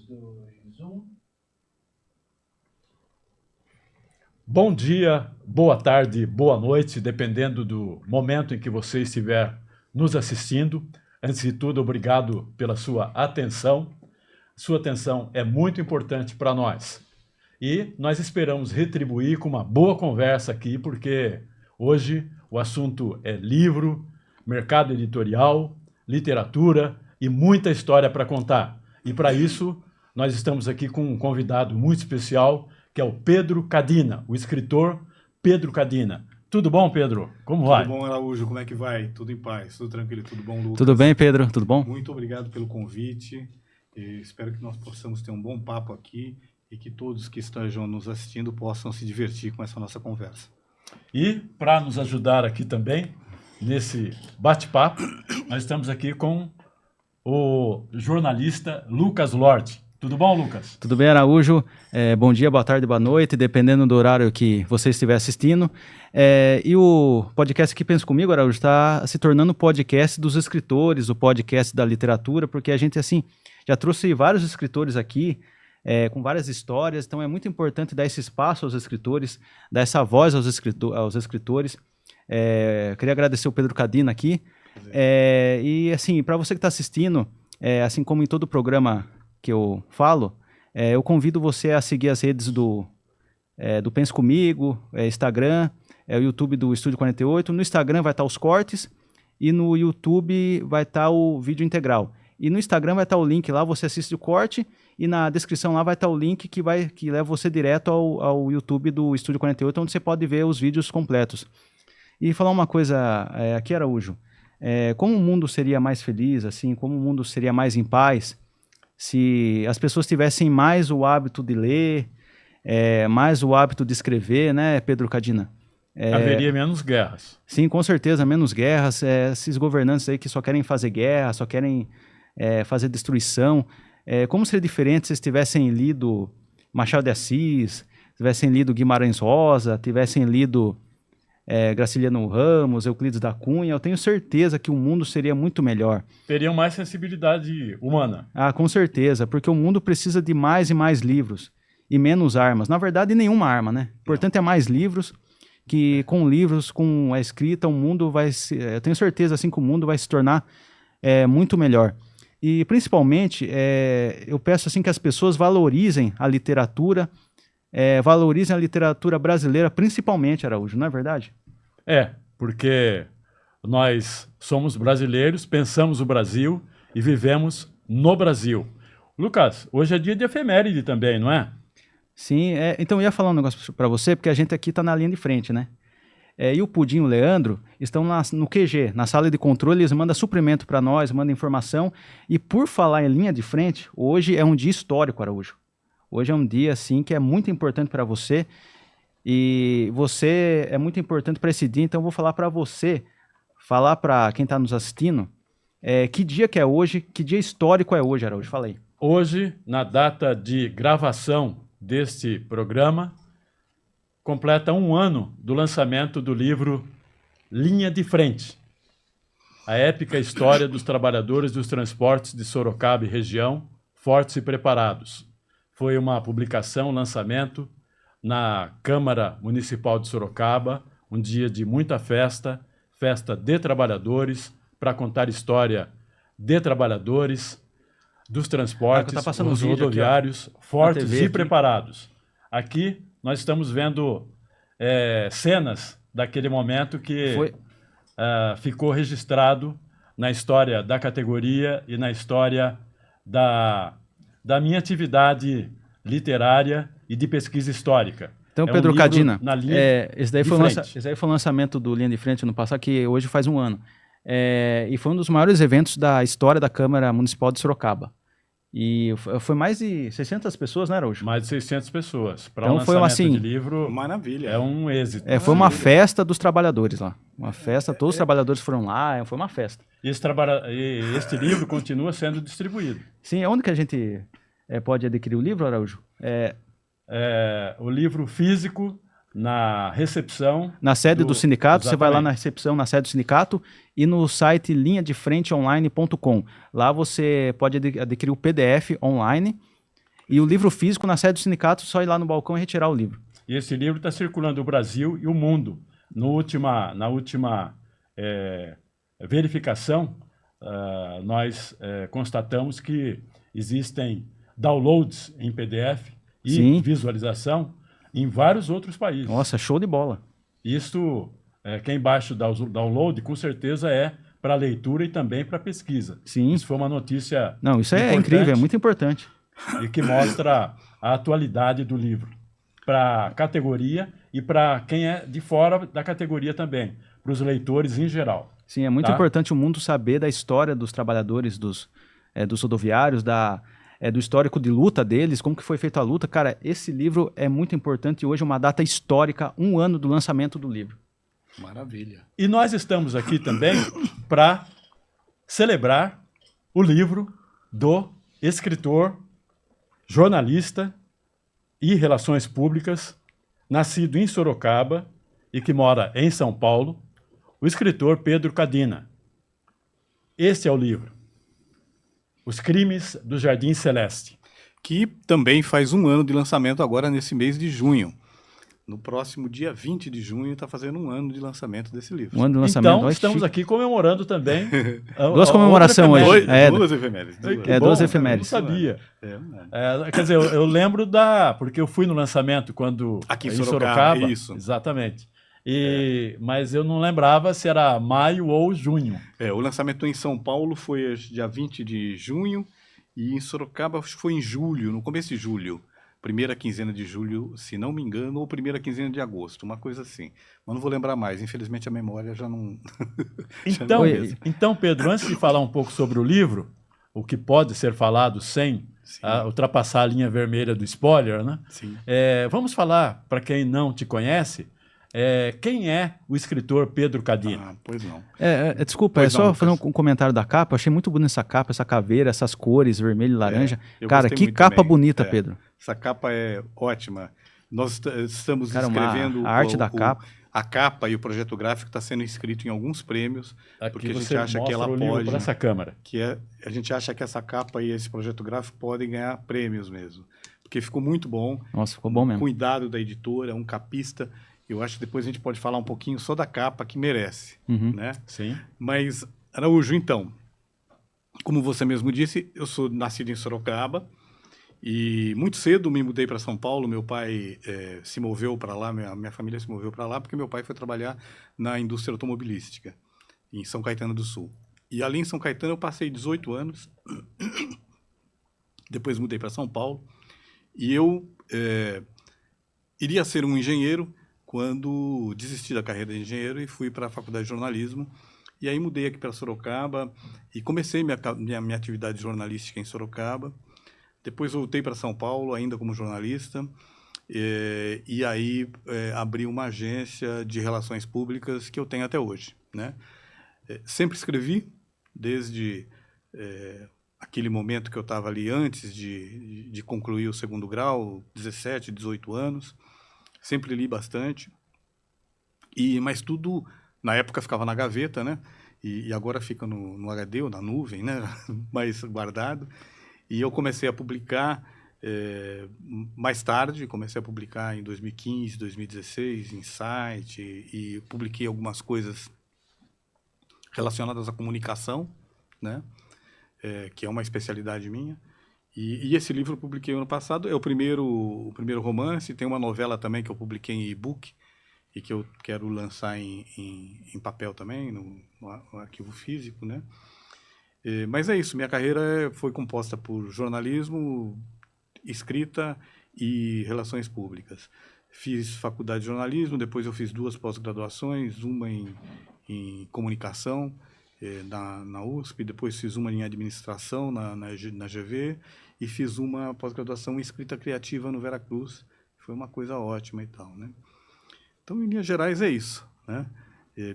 2, 1. Bom dia, boa tarde, boa noite, dependendo do momento em que você estiver nos assistindo. Antes de tudo, obrigado pela sua atenção. Sua atenção é muito importante para nós. E nós esperamos retribuir com uma boa conversa aqui, porque hoje o assunto é livro, mercado editorial, literatura e muita história para contar. E para isso, nós estamos aqui com um convidado muito especial, que é o Pedro Cadina, o escritor Pedro Cadina. Tudo bom, Pedro? Como vai? Tudo bom, Araújo? Como é que vai? Tudo em paz? Tudo tranquilo? Tudo bom, Lucas? Tudo bem, Pedro? Tudo bom? Muito obrigado pelo convite. E espero que nós possamos ter um bom papo aqui e que todos que estejam nos assistindo possam se divertir com essa nossa conversa. E para nos ajudar aqui também, nesse bate-papo, nós estamos aqui com o jornalista Lucas Lordi. Tudo bom, Lucas? Tudo bem, Araújo? Bom dia, boa tarde, boa noite, dependendo do horário que você estiver assistindo. E o podcast que Pensa Comigo, Araújo, está se tornando o podcast dos escritores, o podcast da literatura, porque a gente, assim, já trouxe vários escritores aqui, com várias histórias, então é muito importante dar esse espaço aos escritores, dar essa voz aos escritores. Queria agradecer o Pedro Cadina aqui. E, assim, para você que está assistindo, assim como em todo programa que eu falo, eu convido você a seguir as redes do Pensa Comigo, Instagram, o YouTube do Estúdio 48. No Instagram vai estar os cortes e no YouTube vai estar o vídeo integral. E no Instagram vai estar o link lá, você assiste o corte e na descrição lá vai estar o link que leva você direto ao YouTube do Estúdio 48, onde você pode ver os vídeos completos. E falar uma coisa aqui, Araújo, como o mundo seria mais feliz, assim, como o mundo seria mais em paz se as pessoas tivessem mais o hábito de ler, mais o hábito de escrever, né, Pedro Cadina? Haveria menos guerras. Sim, com certeza, menos guerras. Esses governantes aí que só querem fazer guerra, só querem fazer destruição. Como seria diferente se eles tivessem lido Machado de Assis, tivessem lido Guimarães Rosa, tivessem lido Graciliano Ramos, Euclides da Cunha? Eu tenho certeza que o mundo seria muito melhor. Teriam mais sensibilidade humana. Ah, com certeza, porque o mundo precisa de mais e mais livros e menos armas. Na verdade, nenhuma arma, né? O importante é mais livros, que com livros, com a escrita, o mundo vai se... Eu tenho certeza, assim, que o mundo vai se tornar muito melhor. E, principalmente, eu peço, assim, que as pessoas valorizem a literatura, valorizem a literatura brasileira, principalmente, Araújo, não é verdade? Porque nós somos brasileiros, pensamos o Brasil e vivemos no Brasil. Lucas, hoje é dia de efeméride também, não é? Sim, então eu ia falar um negócio para você, porque a gente aqui está na linha de frente, né? E o Pudim e o Leandro estão no QG, na sala de controle, eles mandam suprimento para nós, mandam informação. E por falar em linha de frente, hoje é um dia histórico, Araújo. Hoje é um dia, assim, que é muito importante para você. E você é muito importante para esse dia, então eu vou falar para você, falar para quem está nos assistindo, que dia que é hoje, que dia histórico é hoje, Araújo? Fala aí. Hoje, na data de gravação deste programa, completa 1 ano do lançamento do livro Linha de Frente, a épica história dos trabalhadores dos transportes de Sorocaba e região, fortes e preparados. Foi uma publicação, lançamento, na Câmara Municipal de Sorocaba, um dia de muita festa, festa de trabalhadores, para contar história de trabalhadores, dos transportes, dos rodoviários, aqui, fortes e preparados. Aqui nós estamos vendo cenas daquele momento que ficou registrado na história da categoria e na história da minha atividade literária e de pesquisa histórica. Então, Pedro Cadina, esse daí foi o lançamento do Linha de Frente no passado, que hoje faz 1 ano. E foi um dos maiores eventos da história da Câmara Municipal de Sorocaba. E foi mais de 600 pessoas, né, Araújo? Mais de 600 pessoas. Para então, um lançamento assim, de livro, maravilha. É um êxito. Foi uma festa dos trabalhadores lá. Uma festa, todos os trabalhadores foram lá, foi uma festa. E este livro continua sendo distribuído. Sim, onde que a gente pode adquirir o livro, Araújo? O livro físico na recepção. Na sede do sindicato, exatamente. Você vai lá na recepção, na sede do sindicato e no site linhadefrenteonline.com. Lá você pode adquirir o PDF online E o livro físico, na sede do sindicato, só ir lá no balcão e retirar o livro. E esse livro está circulando o Brasil e o mundo. Na última verificação, nós constatamos que existem downloads em PDF e Sim. visualização em vários outros países. Nossa, show de bola. Isso, quem baixa o download, com certeza é para leitura e também para pesquisa. Sim. Isso foi uma notícia Não, isso é importante incrível, é muito importante. e que mostra a atualidade do livro para a categoria e para quem é de fora da categoria também, para os leitores em geral. Sim, é muito Tá? importante o mundo saber da história dos trabalhadores, dos rodoviários, do histórico de luta deles, como que foi feita a luta. Cara, esse livro é muito importante e hoje é uma data histórica, 1 ano do lançamento do livro. Maravilha. E nós estamos aqui também para celebrar o livro do escritor, jornalista e relações públicas, nascido em Sorocaba e que mora em São Paulo, o escritor Pedro Cadina. Este é o livro, Os Crimes do Jardim Celeste. Que também faz 1 ano de lançamento agora nesse mês de junho. No próximo dia 20 de junho está fazendo 1 ano de lançamento desse livro. 1 ano do lançamento. Então, Olha, estamos chique. aqui comemorando também. Duas comemorações hoje. Duas efemérides. Duas efemérides. Eu não sabia. É. Quer dizer, eu lembro porque eu fui no lançamento quando Aqui em Sorocaba, isso. Exatamente. Mas eu não lembrava se era maio ou junho. O lançamento em São Paulo foi dia 20 de junho e em Sorocaba foi em julho, no começo de julho. Primeira quinzena de julho, se não me engano, ou primeira quinzena de agosto, uma coisa assim. Mas não vou lembrar mais, infelizmente a memória já não... Então, Pedro, antes de falar um pouco sobre o livro, o que pode ser falado sem ultrapassar a linha vermelha do spoiler, né? Sim. Vamos falar, para quem não te conhece, quem é o escritor Pedro Cadina? Pois não. Desculpa, Pois só não, fazer um Lucas. comentário da capa. Eu achei muito bonita essa capa, essa caveira, essas cores, vermelho e laranja. eu Cara, gostei que muito capa também. bonita, Pedro. Essa capa é ótima. Nós estamos Cara, escrevendo... a arte da capa. A capa e o projeto gráfico está sendo inscrito em alguns prêmios, Aqui porque a gente você acha que mostra ela o livro pode... para essa câmera. A gente acha que essa capa e esse projeto gráfico podem ganhar prêmios mesmo. Porque ficou muito bom. Nossa, ficou bom mesmo. Cuidado da editora, um capista. Eu acho que depois a gente pode falar um pouquinho só da capa, que merece. Uhum. Né? Sim. Mas, Araújo, então, como você mesmo disse, eu sou nascido em Sorocaba e muito cedo me mudei para São Paulo. Meu pai se moveu para lá, minha família se moveu para lá, porque meu pai foi trabalhar na indústria automobilística, em São Caetano do Sul. E ali em São Caetano eu passei 18 anos, depois mudei para São Paulo, e eu iria ser um engenheiro quando desisti da carreira de engenheiro e fui para a faculdade de jornalismo. E aí mudei aqui para Sorocaba e comecei minha atividade jornalística em Sorocaba. Depois voltei para São Paulo, ainda como jornalista, e aí abri uma agência de relações públicas que eu tenho até hoje. Né? Sempre escrevi, desde aquele momento que eu estava ali antes de concluir o 2º grau, 17, 18 anos. Sempre li bastante, mas tudo, na época, ficava na gaveta, né? E agora fica no HD ou na nuvem, né? Mais guardado. E eu comecei a publicar mais tarde, comecei a publicar em 2015, 2016, em site, e publiquei algumas coisas relacionadas à comunicação, né? Que é uma especialidade minha. E esse livro eu publiquei ano passado, é o primeiro romance. Tem uma novela também que eu publiquei em e-book e que eu quero lançar em papel também, no arquivo físico, né? Mas é isso, minha carreira foi composta por jornalismo, escrita e relações públicas. Fiz faculdade de jornalismo, depois eu fiz 2 pós-graduações, uma em comunicação, na USP, depois fiz uma em administração na GV e fiz uma pós-graduação em escrita criativa no Veracruz. Foi uma coisa ótima e tal, né? Então, em linhas gerais, é isso, né?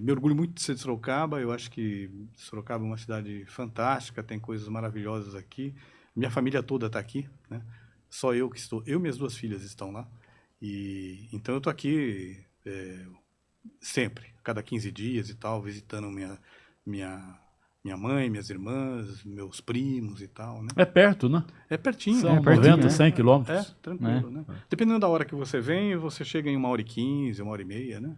Me orgulho muito de ser de Sorocaba. Eu acho que Sorocaba é uma cidade fantástica, tem coisas maravilhosas aqui. Minha família toda está aqui, né? Só eu que estou... Eu e minhas 2 filhas estão lá. Então, eu estou aqui sempre, cada 15 dias e tal, visitando minha mãe, minhas irmãs, meus primos e tal, né? É perto, né? É pertinho. São pertinho, 90, né? 100 quilômetros. Tranquilo, né? Dependendo da hora que você vem, você chega em 1h15, 1h30, né?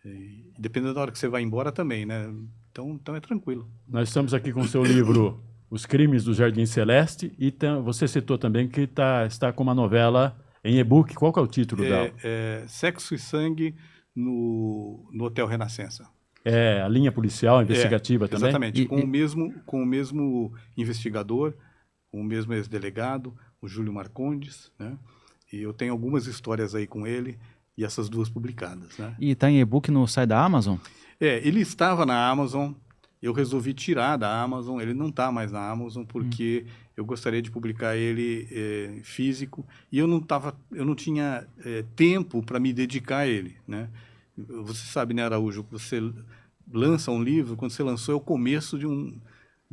E dependendo da hora que você vai embora também, né? Então é tranquilo. Nós estamos aqui com o seu livro Os Crimes do Jardim Celeste e você citou também que está com uma novela em e-book. Qual que é o título dela? Sexo e Sangue no Hotel Renascença. É a linha policial investigativa também? Exatamente. Com o mesmo investigador, com o mesmo ex-delegado, o Júlio Marcondes, né? E eu tenho algumas histórias aí com ele e essas duas publicadas, né? E está em e-book no site da Amazon? Ele estava na Amazon, eu resolvi tirar da Amazon, ele não está mais na Amazon porque eu gostaria de publicar ele físico e eu não tinha tempo para me dedicar a ele, né? Você sabe, né, Araújo, você lança um livro, quando você lançou é o começo de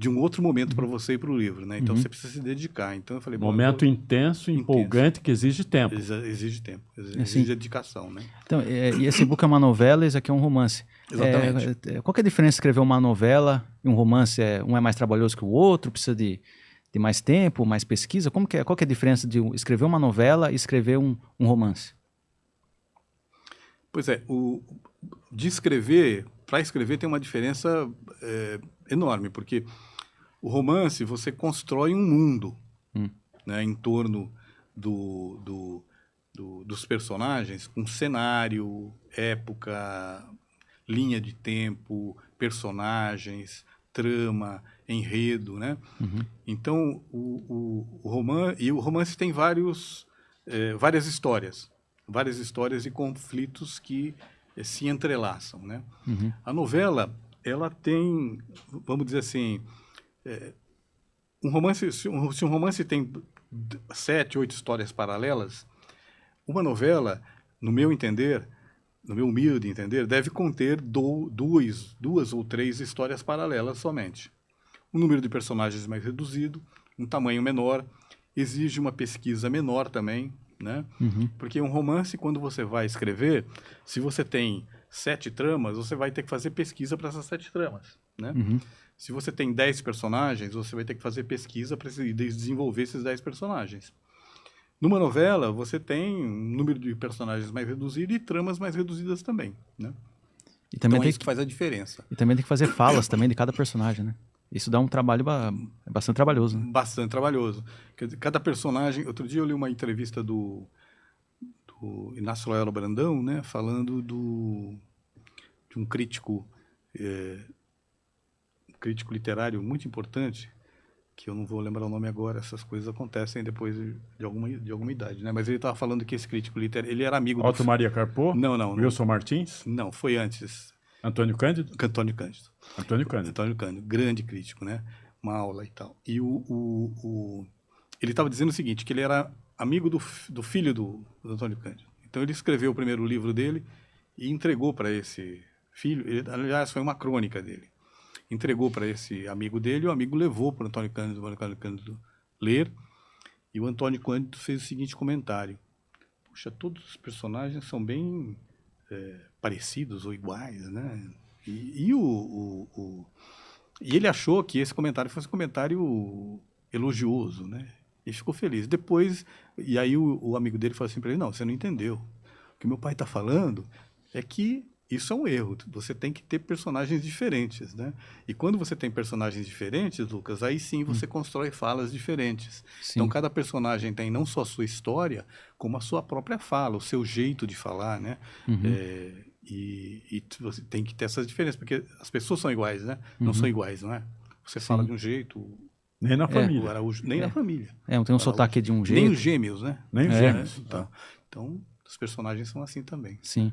um outro momento para você ir para o livro, né? Então você precisa se dedicar. Então eu falei, Momento intenso, empolgante, que exige tempo. Exige tempo, exige Assim, dedicação, né? Então, e esse e-book é uma novela, esse aqui é um romance. Exatamente. Qual que é a diferença de escrever uma novela e um romance? Um é mais trabalhoso que o outro, precisa de mais tempo, mais pesquisa? Qual que é a diferença de escrever uma novela e escrever um romance? Pois é, para escrever tem uma diferença enorme, porque o romance você constrói um mundo, né, em torno dos personagens, com cenário, época, linha de tempo, personagens, trama, enredo, né? Então o romance tem várias histórias e conflitos que se entrelaçam, né? A novela, ela tem, vamos dizer assim, se um romance tem 7, 8 histórias paralelas, uma novela, no meu entender, no meu humilde entender, deve conter duas ou 3 histórias paralelas somente. Um número de personagens mais reduzido, um tamanho menor, exige uma pesquisa menor também, né? Porque um romance, quando você vai escrever, se você tem 7 tramas, você vai ter que fazer pesquisa para essas 7 tramas, né? Se você tem 10 personagens, você vai ter que fazer pesquisa para desenvolver esses 10 personagens. Numa novela, você tem um número de personagens mais reduzido e tramas mais reduzidas também, né? E também então é isso que faz a diferença. E também tem que fazer falas também de cada personagem, né? Isso dá um trabalho bastante trabalhoso, né? Bastante trabalhoso. Quer dizer, cada personagem... Outro dia eu li uma entrevista do Inácio Loyola Brandão, né? Falando de um crítico literário muito importante, que eu não vou lembrar o nome agora, essas coisas acontecem depois de alguma idade, né? Mas ele estava falando que esse crítico literário, ele era amigo Otto Maria Carpo? Não. Wilson Martins? Não, foi antes. Antônio Cândido? Antônio Cândido. Antônio Cândido, grande crítico, né? Uma aula e tal. E ele estava dizendo o seguinte, que ele era amigo do filho do Antônio Cândido. Então ele escreveu o primeiro livro dele e entregou para esse filho, aliás, foi uma crônica dele. Entregou para esse amigo dele, e o amigo levou para o Antônio Cândido ler, e o Antônio Cândido fez o seguinte comentário: puxa, todos os personagens são bem parecidos ou iguais, né? E ele achou que esse comentário fosse um comentário elogioso, né? E ficou feliz. Depois, e aí o amigo dele falou assim para ele: não, você não entendeu. O que meu pai está falando é que isso é um erro. Você tem que ter personagens diferentes, né? E quando você tem personagens diferentes, Lucas, aí sim você constrói falas diferentes. Sim. Então, cada personagem tem não só a sua história, como a sua própria fala, o seu jeito de falar, né? E você tem que ter essas diferenças, porque as pessoas são iguais, né? Não são iguais, não é? Você fala de um jeito... Nem na família. O Araújo, nem na família. Não tem um sotaque de um jeito. Nem os gêmeos, né? Nem os gêmeos. Então, os personagens são assim também. Sim.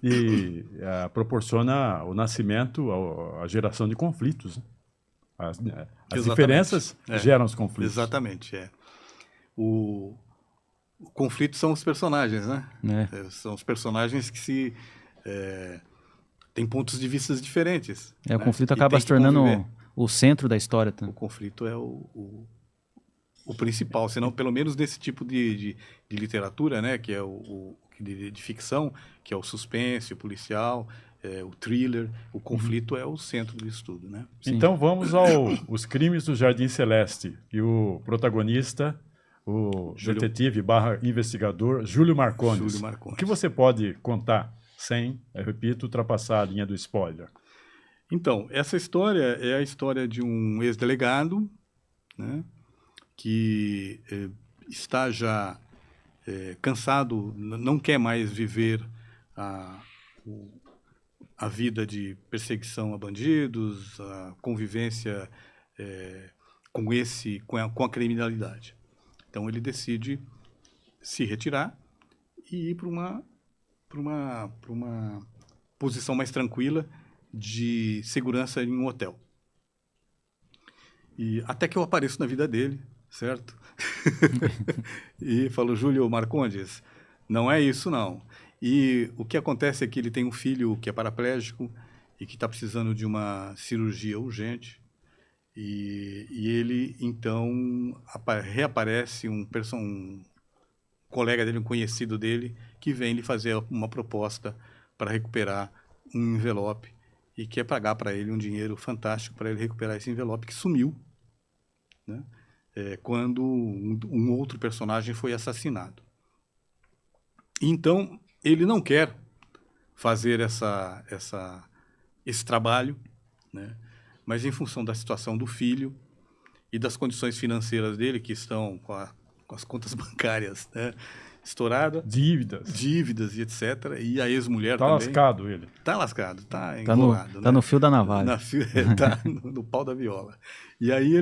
E proporciona o nascimento, a geração de conflitos, né? As diferenças geram os conflitos. Exatamente, O conflito são os personagens, né? São os personagens que têm pontos de vista diferentes. O conflito acaba se tornando o centro da história. O conflito é o principal, senão pelo menos desse tipo de literatura, né? Que é de ficção, que é o suspense, o policial, o thriller, o conflito é o centro disso tudo, né? Então vamos aos crimes do Jardim Celeste. E o protagonista, o detetive / investigador Júlio Marcondes. Júlio Marcondes. O que você pode contar sem, eu repito, ultrapassar a linha do spoiler? Então, essa história é a história de um ex-delegado, né, que está já cansado, não quer mais viver a vida de perseguição a bandidos, a convivência com a criminalidade. Então ele decide se retirar e ir para uma posição mais tranquila de segurança em um hotel. E até que eu apareço na vida dele, certo? E falo, Júlio Marcondes, não é isso não. E o que acontece é que ele tem um filho que é paraplégico e que está precisando de uma cirurgia urgente. E ele, então, reaparece um colega dele, um conhecido dele, que vem lhe fazer uma proposta para recuperar um envelope e quer pagar para ele um dinheiro fantástico para ele recuperar esse envelope que sumiu, né? Quando um outro personagem foi assassinado. Então, ele não quer fazer esse trabalho, né? Mas em função da situação do filho e das condições financeiras dele, que estão com as contas bancárias, né, estouradas. Dívidas e etc. E a ex-mulher também. Está lascado ele. Está lascado, está enrolado. Está no fio da navalha. Está no pau da viola. E aí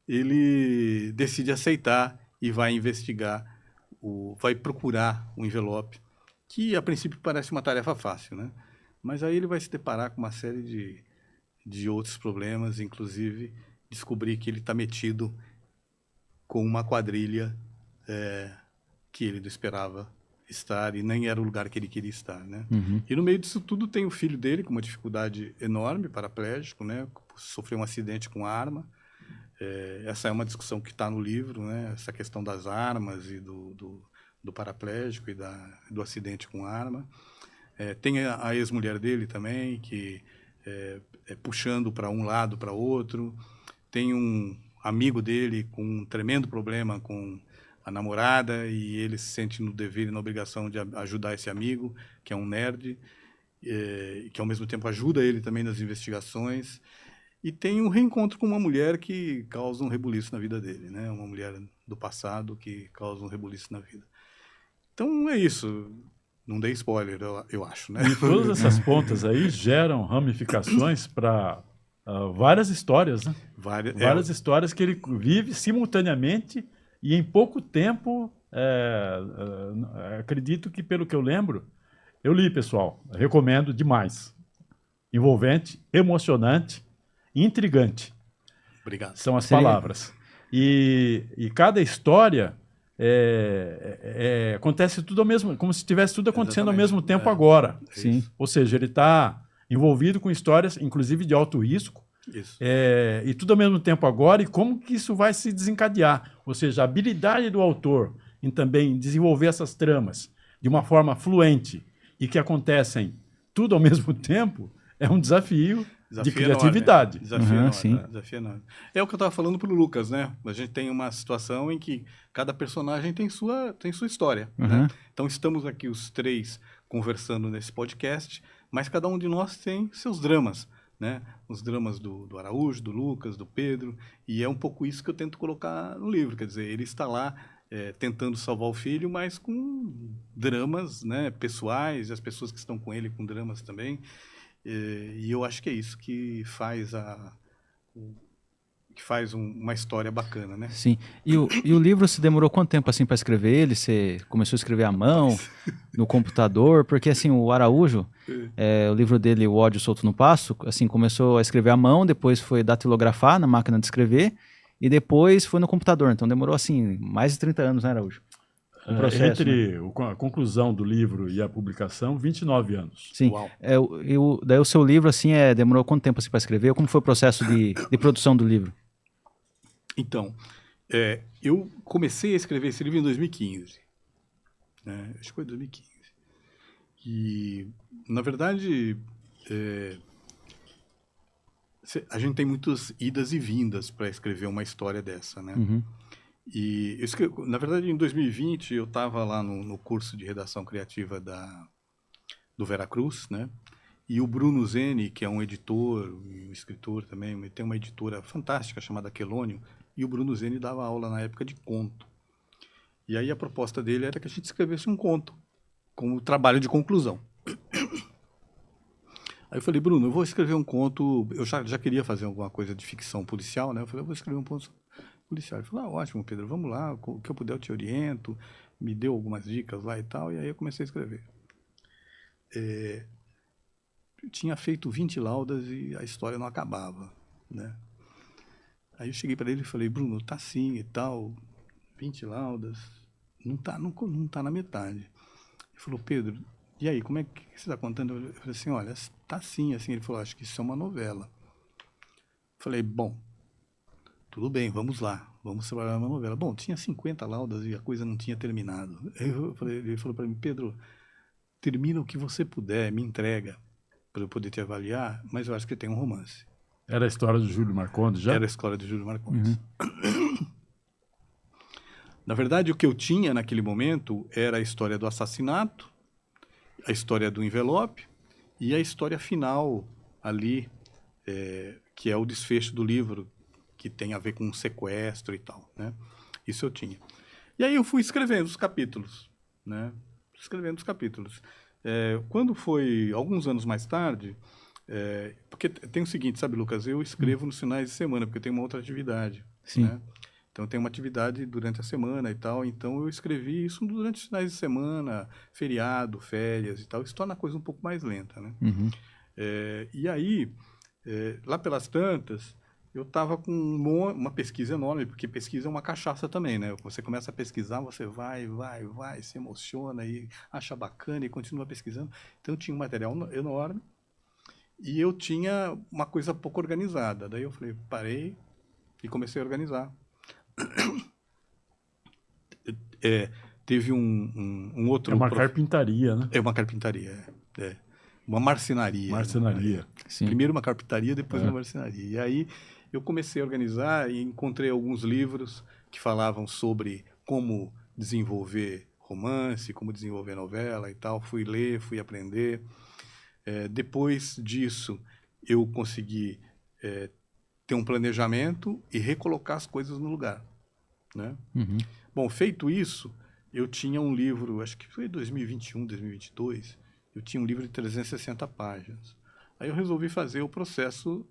ele decide aceitar e vai investigar, vai procurar o envelope, que a princípio parece uma tarefa fácil, né? Mas aí ele vai se deparar com uma série de outros problemas, inclusive descobrir que ele está metido com uma quadrilha que ele não esperava estar e nem era o lugar que ele queria estar, né? Uhum. E no meio disso tudo tem o filho dele com uma dificuldade enorme, paraplégico, né? Sofreu um acidente com arma. Essa é uma discussão que está no livro, né? Essa questão das armas e do paraplégico e do acidente com arma. Tem a ex-mulher dele também, que puxando para um lado, para outro. Tem um amigo dele com um tremendo problema com a namorada e ele se sente no dever e na obrigação de ajudar esse amigo, que é um nerd, que ao mesmo tempo ajuda ele também nas investigações. E tem um reencontro com uma mulher que causa um rebuliço na vida dele, né? Uma mulher do passado que causa um rebuliço na vida. Então é isso. Não dei spoiler, eu acho, né? E todas essas pontas aí geram ramificações para várias histórias, né? Várias histórias que ele vive simultaneamente e em pouco tempo, acredito que, pelo que eu lembro, eu li, pessoal, recomendo demais. Envolvente, emocionante, intrigante. Obrigado. São as palavras. E cada história acontece tudo ao mesmo, como se estivesse tudo acontecendo ao mesmo tempo agora. Sim. Ou seja, ele está envolvido com histórias, inclusive de alto risco, Isso. E tudo ao mesmo tempo agora, e como que isso vai se desencadear. Ou seja, a habilidade do autor em também desenvolver essas tramas de uma forma fluente e que acontecem tudo ao mesmo tempo é um desafio de criatividade. Desafio enorme. É o que eu estava falando para o Lucas, né? A gente tem uma situação em que cada personagem tem sua história. Né? Então estamos aqui os três conversando nesse podcast, mas cada um de nós tem seus dramas, né? Os dramas do Araújo, do Lucas, do Pedro, e é um pouco isso que eu tento colocar no livro. Quer dizer, ele está lá tentando salvar o filho, mas com dramas, né, pessoais, e as pessoas que estão com ele com dramas também. E eu acho que é isso que faz uma história bacana, né? Sim. E o livro se demorou quanto tempo assim para escrever ele? Você começou a escrever à mão, no computador? Porque assim, o Araújo, o livro dele, O Ódio Solto no Passo, assim, começou a escrever à mão, depois foi datilografar na máquina de escrever e depois foi no computador. Então demorou assim mais de 30 anos, né, Araújo? Entre a conclusão do livro e a publicação, 29 anos. Sim. Daí o seu livro assim, demorou quanto tempo assim, para escrever? Como foi o processo de produção do livro? Então, eu comecei a escrever esse livro em 2015. Acho que foi 2015. E, na verdade, a gente tem muitas idas e vindas para escrever uma história dessa, né? Uhum. E, na verdade, em 2020, eu estava lá no curso de redação criativa do Veracruz, né? E o Bruno Zeni, que é um editor, um escritor também, tem uma editora fantástica chamada Quelônio, e o Bruno Zeni dava aula na época de conto. E aí a proposta dele era que a gente escrevesse um conto, como trabalho de conclusão. Aí eu falei, Bruno, eu vou escrever um conto, eu já queria fazer alguma coisa de ficção policial, né? Eu falei, eu vou escrever um conto policial. Ele falou, ótimo, Pedro, vamos lá, o que eu puder eu te oriento, me deu algumas dicas lá e tal, e aí eu comecei a escrever. Eu tinha feito 20 laudas e a história não acabava, né? Aí eu cheguei para ele e falei, Bruno, tá assim e tal, 20 laudas, não tá na metade. Ele falou, Pedro, e aí, como é que você está contando? Eu falei assim, olha, tá assim. Ele falou, acho que isso é uma novela. Eu falei, bom, tudo bem, vamos lá, vamos trabalhar uma novela. Bom, tinha 50 laudas e a coisa não tinha terminado. Ele falou para mim, Pedro, termina o que você puder, me entrega para eu poder te avaliar, mas eu acho que tem um romance. Era a história do Júlio Marcondes já? Era a história do Júlio Marcondes. Na verdade, o que eu tinha naquele momento era a história do assassinato, a história do envelope e a história final ali, que é o desfecho do livro, que tem a ver com um sequestro e tal, né? Isso eu tinha. E aí eu fui escrevendo os capítulos, né? Escrevendo os capítulos. Quando foi alguns anos mais tarde, porque tem o seguinte, sabe, Lucas? Eu escrevo nos finais de semana, porque eu tenho uma outra atividade, Sim. né? Então, tem uma atividade durante a semana e tal. Então, eu escrevi isso durante os finais de semana, feriado, férias e tal. Isso torna a coisa um pouco mais lenta, né? Uhum. E aí, lá pelas tantas, eu estava com uma pesquisa enorme, porque pesquisa é uma cachaça também, né? Você começa a pesquisar, você vai, se emociona e acha bacana e continua pesquisando. Então, eu tinha um material enorme e eu tinha uma coisa pouco organizada. Daí eu falei, parei e comecei a organizar. Teve um outro... É uma carpintaria, né? É uma carpintaria, uma marcenaria. Marcenaria. Sim. Primeiro uma carpintaria, depois uma marcenaria. E aí eu comecei a organizar e encontrei alguns livros que falavam sobre como desenvolver romance, como desenvolver novela e tal. Fui ler, fui aprender. Depois disso, eu consegui ter um planejamento e recolocar as coisas no lugar, né? Uhum. Bom, feito isso, eu tinha um livro, acho que foi 2021, 2022, eu tinha um livro de 360 páginas. Aí eu resolvi fazer o processo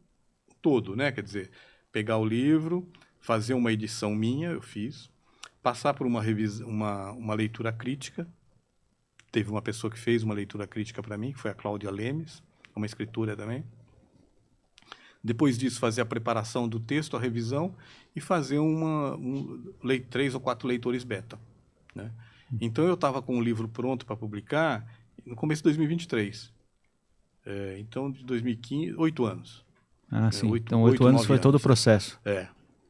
todo, né? Quer dizer, pegar o livro, fazer uma edição minha, eu fiz, passar por uma leitura crítica. Teve uma pessoa que fez uma leitura crítica para mim, que foi a Cláudia Lemes, uma escritora também. Depois disso, fazer a preparação do texto, a revisão, e fazer 3 ou 4 leitores beta, né? Então, eu estava com o livro pronto para publicar no começo de 2023. Então, de 2015, 8 anos. Ah, sim. Então, 8 anos foi todo o processo.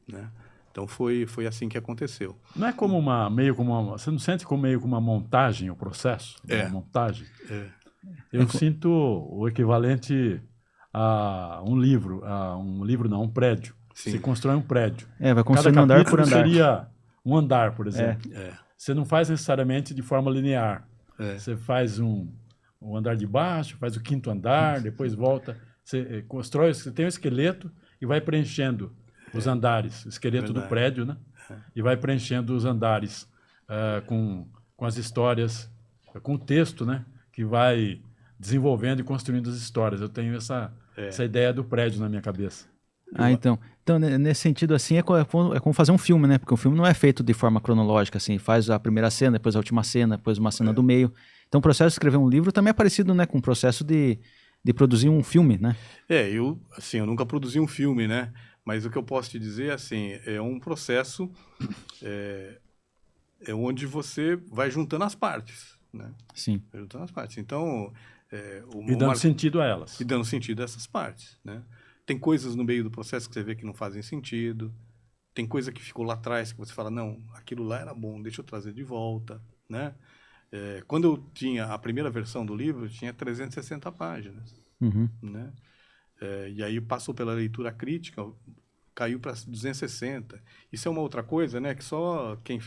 Né? Então, foi assim que aconteceu. Não é como você não sente como meio como uma montagem o processo? Uma montagem? Eu sinto o equivalente a um livro, um prédio. Sim. Você constrói um prédio. Vai construindo andar por andar. Seria um andar, por exemplo. Você não faz necessariamente de forma linear. Você faz um andar de baixo, faz o 5º andar, depois volta. Você constrói, você tem um esqueleto e vai preenchendo os andares, o esqueleto do prédio, né? E vai preenchendo os andares com as histórias, com o texto, né? Que vai desenvolvendo e construindo as histórias. Eu tenho essa ideia do prédio na minha cabeça. Então, nesse sentido, assim, é como fazer um filme, né? Porque o filme não é feito de forma cronológica, assim, faz a primeira cena, depois a última cena, depois uma cena do meio. Então, o processo de escrever um livro também é parecido, né, com o processo de produzir um filme, né? Eu nunca produzi um filme, né? Mas o que eu posso te dizer, assim, é um processo onde você vai juntando as partes, né? Sim. Vai juntando as partes. Então... e dando sentido a elas. E dando sentido a essas partes, né? Tem coisas no meio do processo que você vê que não fazem sentido. Tem coisa que ficou lá atrás que você fala, não, aquilo lá era bom, deixa eu trazer de volta, né? Quando eu tinha a primeira versão do livro, tinha 360 páginas. Né? E aí passou pela leitura crítica, caiu para 260. Isso é uma outra coisa, né? Que só quem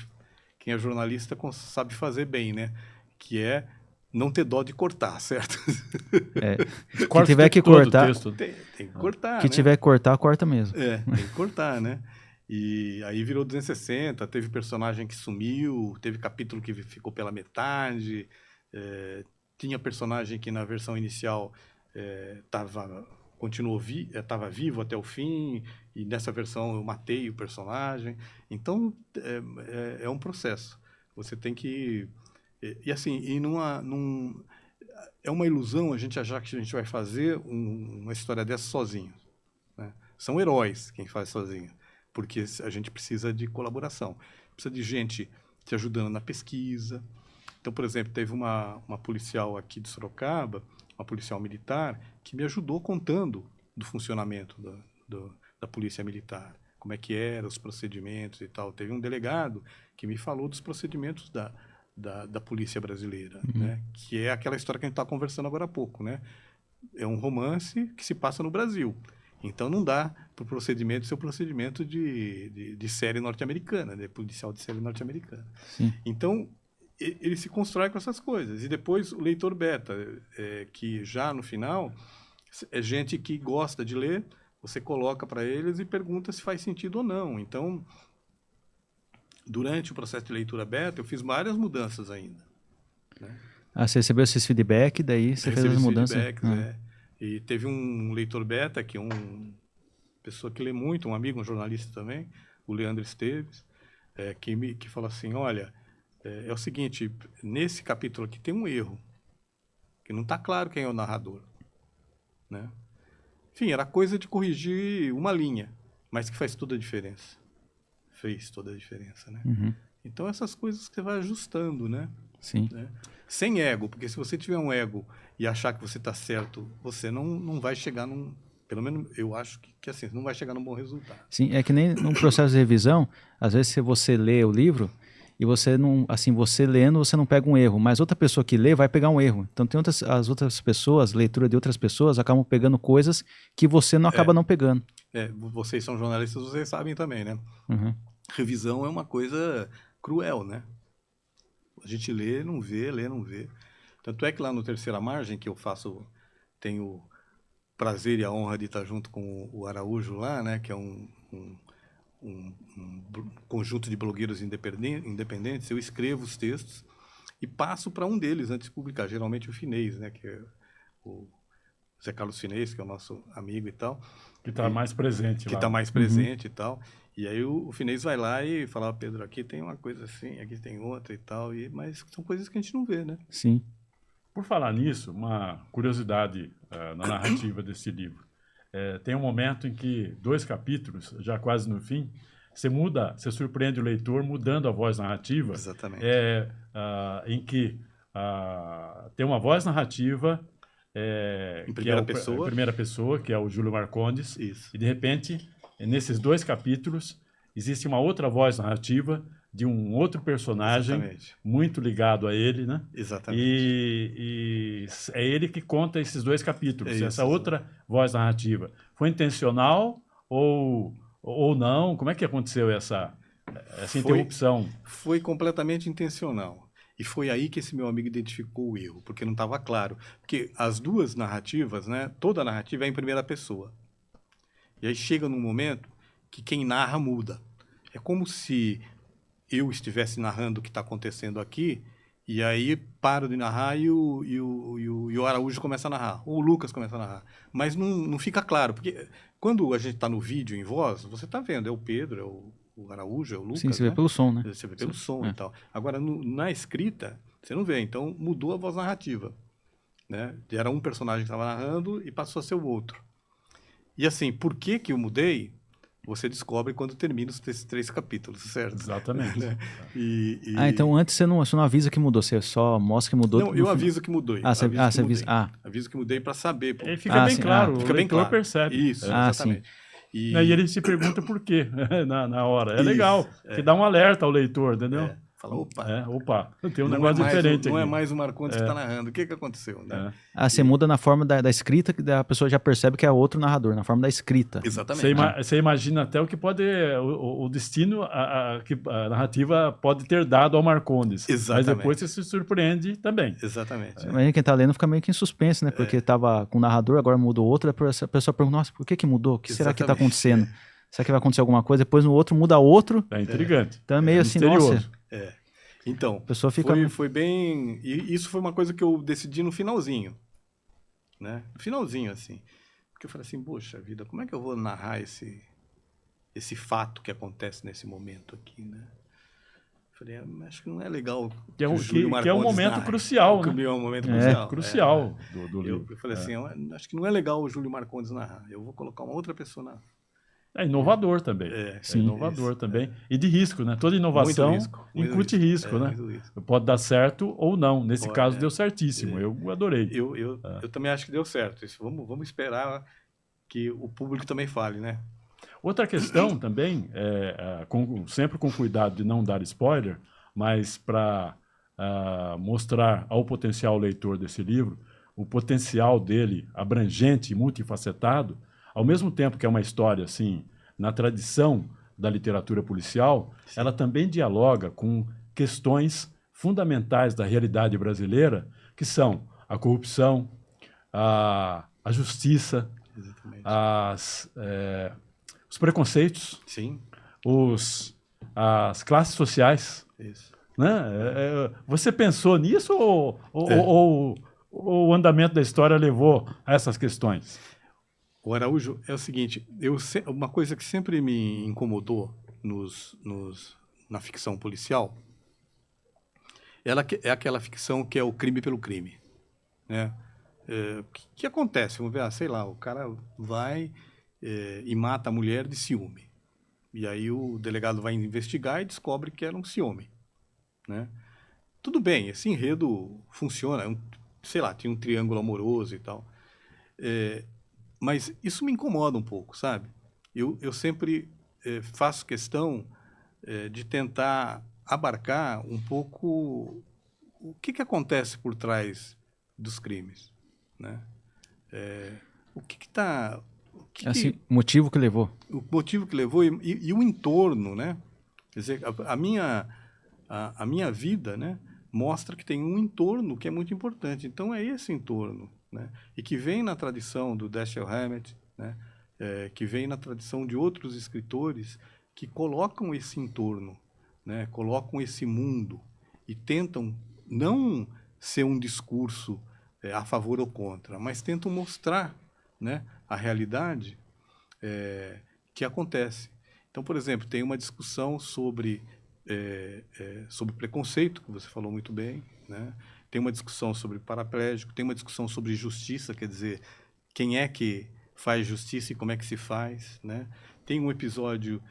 é jornalista sabe fazer bem, né? Que é não ter dó de cortar, certo? Que tiver que cortar, tem que cortar, que tiver que cortar, corta mesmo. Tem que cortar, né? E aí virou 260, teve personagem que sumiu, teve capítulo que ficou pela metade, tinha personagem que na versão inicial estava vivo até o fim, e nessa versão eu matei o personagem. Então, é um processo. Você tem que... E assim, é uma ilusão a gente achar que a gente vai fazer uma história dessa sozinho. Né? São heróis quem faz sozinho, porque a gente precisa de colaboração. Precisa de gente te ajudando na pesquisa. Então, por exemplo, teve uma policial aqui de Sorocaba, uma policial militar, que me ajudou contando do funcionamento da polícia militar, como é que eram os procedimentos e tal. Teve um delegado que me falou dos procedimentos da polícia brasileira, né? Que é aquela história que a gente está conversando agora há pouco, né? É um romance que se passa no Brasil. Então, não dá para o procedimento ser o procedimento de série norte-americana, de policial de série norte-americana. Então, ele se constrói com essas coisas. E depois o leitor beta, que já no final é gente que gosta de ler, você coloca para eles e pergunta se faz sentido ou não. Então, durante o processo de leitura beta, eu fiz várias mudanças ainda. Né? Você recebeu esses feedback, daí você fez as mudanças? Feedbacks, E teve um leitor beta, que é uma pessoa que lê muito, um amigo, um jornalista também, o Leandro Esteves, que falou assim, olha, é o seguinte, nesse capítulo aqui tem um erro, que não está claro quem é o narrador. Né? Enfim, era coisa de corrigir uma linha, mas que faz toda a diferença. Fez toda a diferença, né? Então, essas coisas que você vai ajustando, né? Sim. Né? Sem ego, porque se você tiver um ego e achar que você está certo, você não vai chegar pelo menos eu acho que assim, não vai chegar num bom resultado. Sim, é que nem num processo de revisão, às vezes se você lê o livro e você não, assim, você lendo, você não pega um erro, mas outra pessoa que lê vai pegar um erro. Então tem as outras pessoas, leitura de outras pessoas, acabam pegando coisas que você não acaba não pegando. Vocês são jornalistas, vocês sabem também, né? Revisão é uma coisa cruel, né? A gente lê, não vê, lê, não vê. Tanto é que lá no Terceira Margem, que eu tenho o prazer e a honra de estar junto com o Araújo lá, né? Que é um conjunto de blogueiros independentes, eu escrevo os textos e passo para um deles antes de publicar, geralmente o Finês, né? Que é o Zé Carlos Finês, que é o nosso amigo e tal. Que está mais presente lá. Que está mais presente e tal. E aí o Finês vai lá e fala, Pedro, aqui tem uma coisa assim, aqui tem outra e tal, mas são coisas que a gente não vê, né? Sim. Por falar nisso, uma curiosidade na narrativa desse livro. Tem um momento em que 2 capítulos, já quase no fim, você surpreende o leitor mudando a voz narrativa. Exatamente. Em que tem uma voz narrativa em primeira pessoa. Em primeira pessoa, que é o Júlio Marcondes. Isso. E, de repente, nesses 2 capítulos, existe uma outra voz narrativa de um outro personagem. Exatamente. Muito ligado a ele, né? Exatamente. E é ele que conta esses 2 capítulos. Isso, essa outra voz narrativa. Foi intencional ou não? Como é que aconteceu essa interrupção? Foi completamente intencional. E foi aí que esse meu amigo identificou o erro, porque não estava claro. Porque as 2 narrativas, né, toda a narrativa é em primeira pessoa. E aí chega num momento que quem narra muda. É como se eu estivesse narrando o que está acontecendo aqui, e aí paro de narrar e o Araújo começa a narrar, ou o Lucas começa a narrar. Mas não fica claro, porque quando a gente está no vídeo em voz, você está vendo, é o Pedro, é o Araújo, é o Lucas. Sim, você vê pelo som, né? Você vê pelo som e tal. Agora, na escrita, você não vê. Então, mudou a voz narrativa. Né? Era um personagem que estava narrando e passou a ser o outro. E assim, por que eu mudei? Você descobre quando termina esses 3 capítulos, certo? Exatamente. Né? Então antes você não avisa que mudou, você só mostra que mudou. Não, eu aviso que mudou. Você avisa. Aviso que mudei para saber. Ele fica bem claro, fica bem claro. Percebe. Isso, exatamente. Sim. E aí ele se pergunta por quê na hora. É legal, que dá um alerta ao leitor, entendeu? Fala, opa, tem um negócio diferente não aqui. é mais o Marcondes que está narrando. O que aconteceu? Né? Você muda na forma da escrita, que a pessoa já percebe que é outro narrador, na forma da escrita. Exatamente. Você imagina até o que pode... O destino que a narrativa pode ter dado ao Marcondes. Exatamente. Mas depois você se surpreende também. Exatamente. Imagina quem está lendo fica meio que em suspense, né? Porque estava com o narrador, agora mudou outro, a pessoa pergunta, nossa, por que mudou? O que será que está acontecendo? Será que vai acontecer alguma coisa? Depois no outro muda outro. É intrigante. Então é meio assim, nossa... Então, a pessoa fica... foi bem... E isso foi uma coisa que eu decidi no finalzinho. Né? No finalzinho, assim. Porque eu falei assim, poxa vida, como é que eu vou narrar esse fato que acontece nesse momento aqui, né? Eu falei, acho que não é legal que é um momento crucial, né? É um momento crucial. Crucial do livro. Eu falei assim, acho que não é legal o Júlio Marcondes narrar. Eu vou colocar uma outra pessoa narrar. É inovador também. Sim, inovador também. E de risco, né? Toda inovação incute risco, né? Pode dar certo ou não. Nesse caso, deu certíssimo. Eu adorei. Eu também acho que deu certo. Isso, vamos esperar que o público também fale, né? Outra questão também, sempre com cuidado de não dar spoiler, mas para mostrar ao potencial leitor desse livro, o potencial dele abrangente e multifacetado, ao mesmo tempo que é uma história, assim, na tradição da literatura policial, sim, ela também dialoga com questões fundamentais da realidade brasileira, que são a corrupção, a justiça, os preconceitos, sim, as classes sociais. Isso. Né? Você pensou nisso ou o andamento da história levou a essas questões? O Araújo, é o seguinte, uma coisa que sempre me incomodou na ficção policial, é aquela ficção que é o crime pelo crime. Né? Que acontece? Vamos ver, sei lá, o cara vai e mata a mulher de ciúme. E aí o delegado vai investigar e descobre que era um ciúme. Né? Tudo bem, esse enredo funciona, sei lá, tinha um triângulo amoroso e tal. Mas isso me incomoda um pouco, sabe? Eu sempre faço questão de tentar abarcar um pouco o que acontece por trás dos crimes, né? O que está... Assim, o motivo que levou. O motivo que levou e o entorno, né? Quer dizer, a minha vida, né, mostra que tem um entorno que é muito importante. Então, é esse entorno, né? E que vem na tradição do Dashiell Hammett, né? Que vem na tradição de outros escritores que colocam esse entorno, né? Colocam esse mundo e tentam não ser um discurso a favor ou contra, mas tentam mostrar, né, a realidade que acontece. Então, por exemplo, tem uma discussão sobre preconceito, que você falou muito bem, né? Tem uma discussão sobre paraplégico, tem uma discussão sobre justiça, quer dizer, quem é que faz justiça e como é que se faz, né? Tem um episódio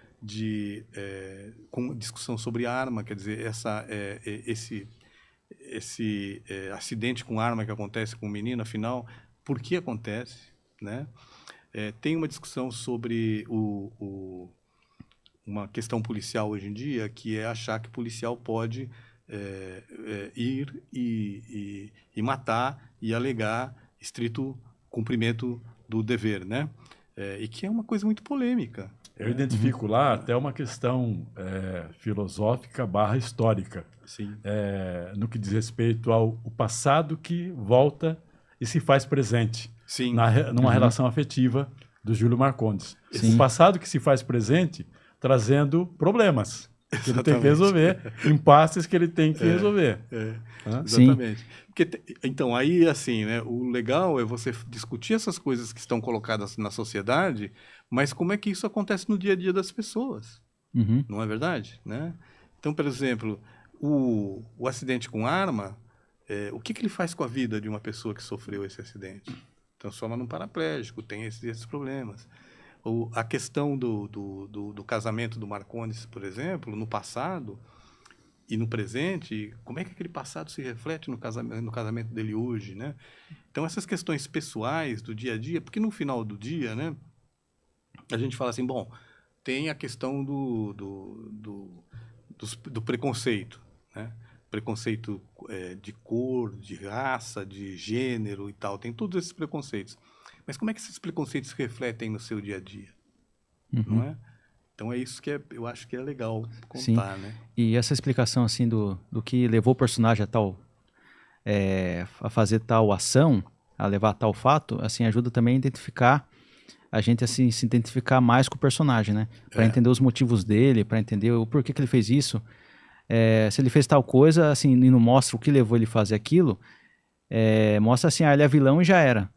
com discussão sobre arma, quer dizer, esse acidente com arma que acontece com o menino, afinal, por que acontece, né? Tem uma discussão sobre uma questão policial hoje em dia, que é achar que o policial pode ir e matar e alegar estrito cumprimento do dever, né? E que é uma coisa muito polêmica. Eu identifico lá até uma questão filosófica / histórica. Sim. No que diz respeito ao passado que volta e se faz presente. Sim. Numa relação afetiva do Júlio Marcondes. Sim. O passado que se faz presente trazendo problemas que ele tem que resolver, impasses que ele tem que resolver. Exatamente. Porque, então, aí, assim, né, o legal é você discutir essas coisas que estão colocadas na sociedade, mas como é que isso acontece no dia a dia das pessoas. Uhum. Não é verdade? Né? Então, por exemplo, o acidente com arma, o que ele faz com a vida de uma pessoa que sofreu esse acidente? Transforma num paraplégico, tem esses problemas. A questão do casamento do Marcondes, por exemplo, no passado e no presente, como é que aquele passado se reflete no casamento dele hoje, né? Então, essas questões pessoais do dia a dia, porque no final do dia, né, a gente fala assim, bom, tem a questão do preconceito, né? Preconceito de cor, de raça, de gênero e tal. Tem todos esses preconceitos. Mas como é que esses preconceitos se refletem no seu dia a dia? Não é? Então é isso que eu acho que é legal contar, né? E essa explicação assim do que levou o personagem a fazer tal ação, a levar tal fato, assim, ajuda também a identificar, a gente assim, se identificar mais com o personagem, né? Para entender os motivos dele, para entender o porquê que ele fez isso. Se ele fez tal coisa, assim, e não mostra o que levou ele a fazer aquilo, mostra assim, ele é vilão e já era.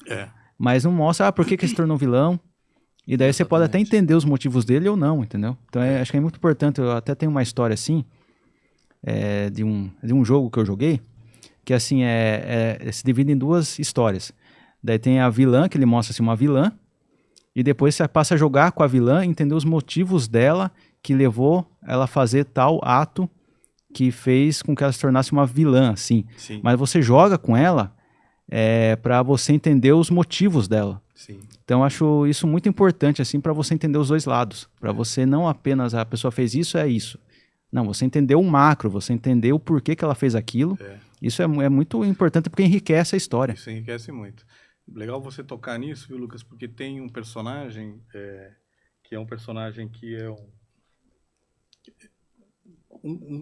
Mas não mostra por que ele se tornou vilão. E daí você pode até entender os motivos dele ou não, entendeu? Então acho que é muito importante. Eu até tenho uma história assim, de um jogo que eu joguei, que assim, se divide em duas histórias. Daí tem a vilã, que ele mostra assim, uma vilã, e depois você passa a jogar com a vilã e entender os motivos dela que levou ela a fazer tal ato que fez com que ela se tornasse uma vilã, assim. Sim. Mas você joga com ela para você entender os motivos dela. Sim. Então, eu acho isso muito importante, assim, para você entender os dois lados. Para você não apenas, a pessoa fez isso, é isso. Não, você entender o macro, você entender o porquê que ela fez aquilo. Isso é muito importante porque enriquece a história. Isso enriquece muito. Legal você tocar nisso, viu, Lucas? Porque tem um personagem que é um personagem que é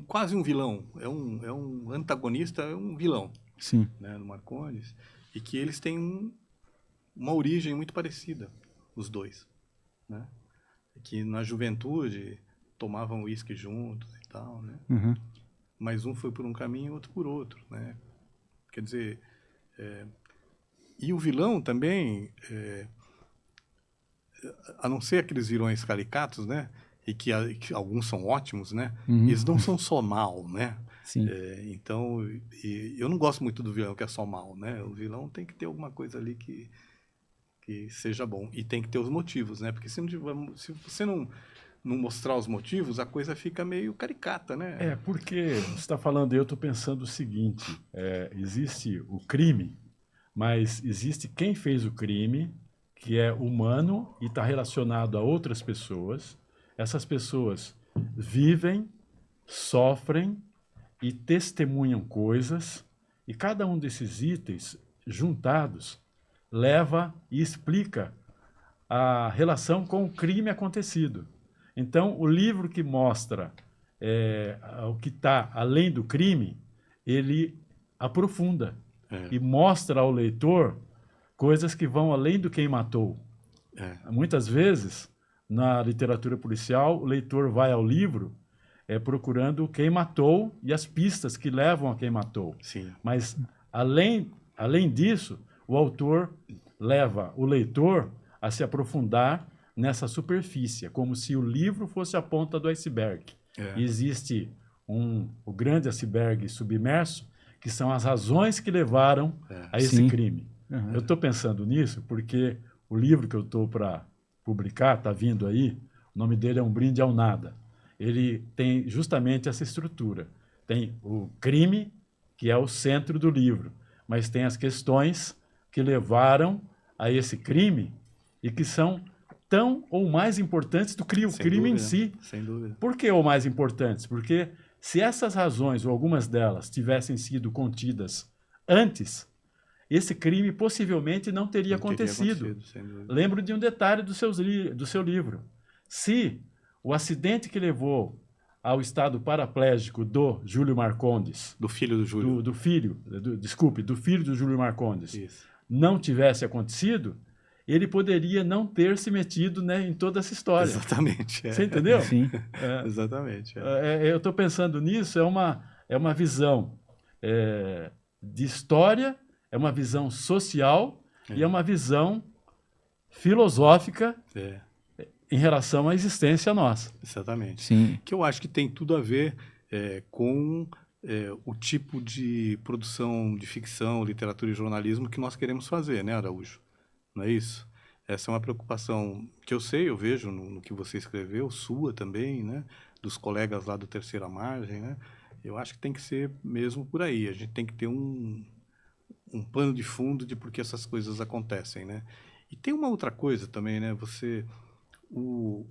quase um vilão. É um antagonista, é um vilão. Sim. Né, no Marcondes. E que eles têm uma origem muito parecida, os dois. Né? Que na juventude tomavam uísque juntos e tal, né? Uhum. Mas um foi por um caminho e outro por outro, né? Quer dizer, e o vilão também, a não ser aqueles vilões caricatos, né? E que alguns são ótimos, né? Uhum. Eles não são só mal, né? Sim. Então, eu não gosto muito do vilão que é só mal, né? O vilão tem que ter alguma coisa ali que seja bom. E tem que ter os motivos, né? Porque se você não mostrar os motivos, a coisa fica meio caricata, né? Porque você está falando, eu estou pensando o seguinte, existe o crime, mas existe quem fez o crime, que é humano e está relacionado a outras pessoas. Essas pessoas vivem, sofrem e testemunham coisas, e cada um desses itens juntados leva e explica a relação com o crime acontecido. Então, o livro que mostra o que está além do crime, ele aprofunda e mostra ao leitor coisas que vão além do quem matou. Muitas vezes, na literatura policial, o leitor vai ao livro procurando quem matou e as pistas que levam a quem matou. Sim. Mas, além disso, o autor leva o leitor a se aprofundar nessa superfície, como se o livro fosse a ponta do iceberg. E existe o grande iceberg submerso, que são as razões que levaram a esse crime. Uhum. Eu estou pensando nisso porque o livro que eu estou para publicar, está vindo aí, o nome dele é Um Brinde ao Nada. Ele tem justamente essa estrutura. Tem o crime, que é o centro do livro, mas tem as questões que levaram a esse crime e que são tão ou mais importantes do que o crime em si. Sem dúvida. Por que ou mais importantes? Porque se essas razões, ou algumas delas, tivessem sido contidas antes, esse crime possivelmente não teria acontecido. Lembro de um detalhe do seu livro. Se o acidente que levou ao estado paraplégico do Júlio Marcondes... Do filho do Júlio. Do filho do Júlio Marcondes. Isso. Não tivesse acontecido, ele poderia não ter se metido, né, em toda essa história. Exatamente. Você entendeu? Sim. Exatamente. Eu estou pensando nisso, é uma visão de história, é uma visão social e é uma visão filosófica em relação à existência nossa. Exatamente. Sim. Que eu acho que tem tudo a ver com o tipo de produção de ficção, literatura e jornalismo que nós queremos fazer, né, Araújo? Não é isso? Essa é uma preocupação que eu vejo no que você escreveu, sua também, né? Dos colegas lá do Terceira Margem, né? Eu acho que tem que ser mesmo por aí. A gente tem que ter um pano de fundo de por que essas coisas acontecem, né? E tem uma outra coisa também, né?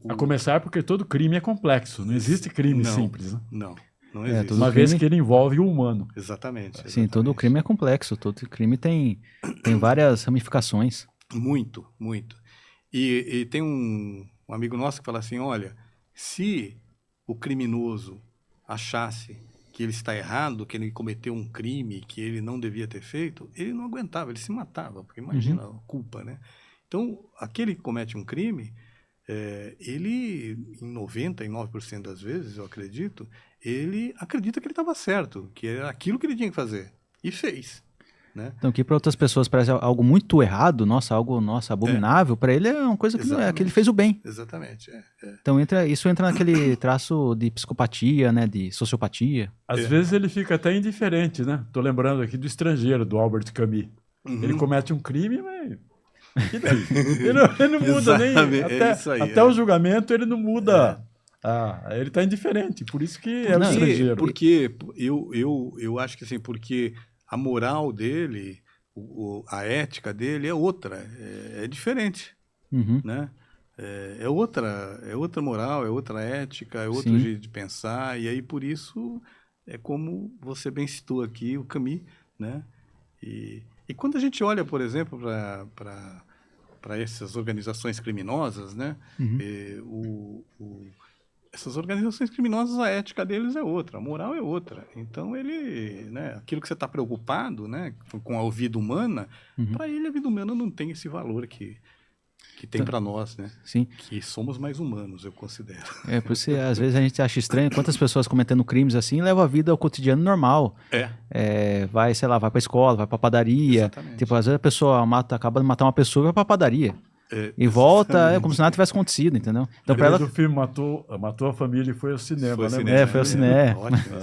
A começar porque todo crime é complexo. Não existe crime simples, né? Não. Não existe. todo Uma crime- vez que ele envolve o humano. Exatamente. Sim, todo crime é complexo, todo crime tem várias ramificações. Muito, muito. E tem um amigo nosso que fala assim, olha, se o criminoso achasse que ele está errado, que ele cometeu um crime que ele não devia ter feito, ele não aguentava, ele se matava, porque imagina a culpa, né? Então, aquele que comete um crime, ele, em 99% das vezes, eu acredito, ele acredita que ele estava certo, que era aquilo que ele tinha que fazer, e fez, né? Então, que para outras pessoas parece algo muito errado, algo abominável, para ele é uma coisa que não é, que ele fez o bem. Exatamente. Então, isso entra naquele traço de psicopatia, né, de sociopatia. Às vezes ele fica até indiferente, né? Tô lembrando aqui do Estrangeiro, do Albert Camus. Ele comete um crime, mas... E daí? Ele não muda nem... Até o julgamento ele não muda. Ele está indiferente, por isso que é o Estrangeiro. Porque eu acho que assim, porque a moral dele, a ética dele é outra, é diferente, né? É outra moral, é outra ética, é outro jeito de pensar, e aí por isso é como você bem citou aqui, o Camus, né? E quando a gente olha, por exemplo, para essas organizações criminosas, né? Essas organizações criminosas, a ética deles é outra, a moral é outra. Então, né, aquilo que você está preocupado, né, com a vida humana, para ele a vida humana não tem esse valor que tem para nós, né? Sim. Que somos mais humanos, eu considero. Por isso, às vezes a gente acha estranho quantas pessoas cometendo crimes assim levam a vida ao cotidiano normal. Vai, sei lá, vai para escola, vai para padaria. Exatamente. Tipo, às vezes a pessoa acaba de matar uma pessoa e vai para padaria. E volta como se nada tivesse acontecido, entendeu? Então, para ela... O filme matou a família e foi ao cinema, né? Foi ao cinema. Ótimo.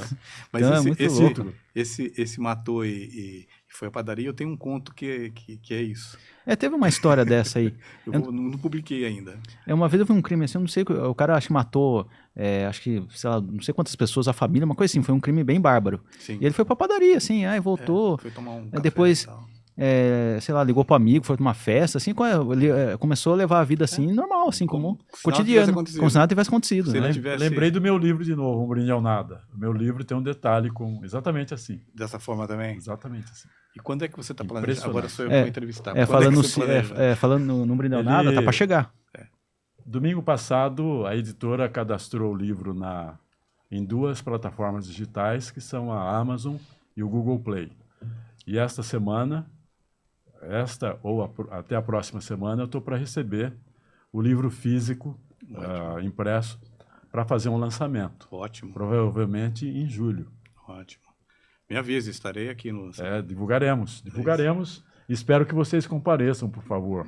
Mas então, esse matou e foi à padaria, eu tenho um conto que é isso. Teve uma história dessa aí. Eu não publiquei ainda. Uma vez eu vi um crime assim, eu não sei, o cara acho que matou, acho que, sei lá, não sei quantas pessoas, a família, uma coisa assim, foi um crime bem bárbaro. Sim. E ele foi pra padaria, assim, aí voltou. Foi tomar um café depois, e tal. Sei lá, ligou pro amigo, foi pra uma festa, assim, ele começou a levar a vida assim, normal, assim, como cotidiano, como se nada tivesse acontecido. Se Né? ele tivesse... Lembrei do meu livro de novo, Um Brinde ao Nada. O meu livro tem um detalhe exatamente assim. Dessa forma também? Exatamente assim. E quando é que você está planejando? Agora sou eu que vou entrevistar. Falando no Brinde ao Nada, tá para chegar. Domingo passado, a editora cadastrou o livro em 2 plataformas digitais, que são a Amazon e o Google Play. E esta semana, até a próxima semana, eu estou para receber o livro físico impresso para fazer um lançamento. Ótimo. Provavelmente em julho. Ótimo. Me avise, estarei aqui no lançamento. Divulgaremos. Espero que vocês compareçam, por favor.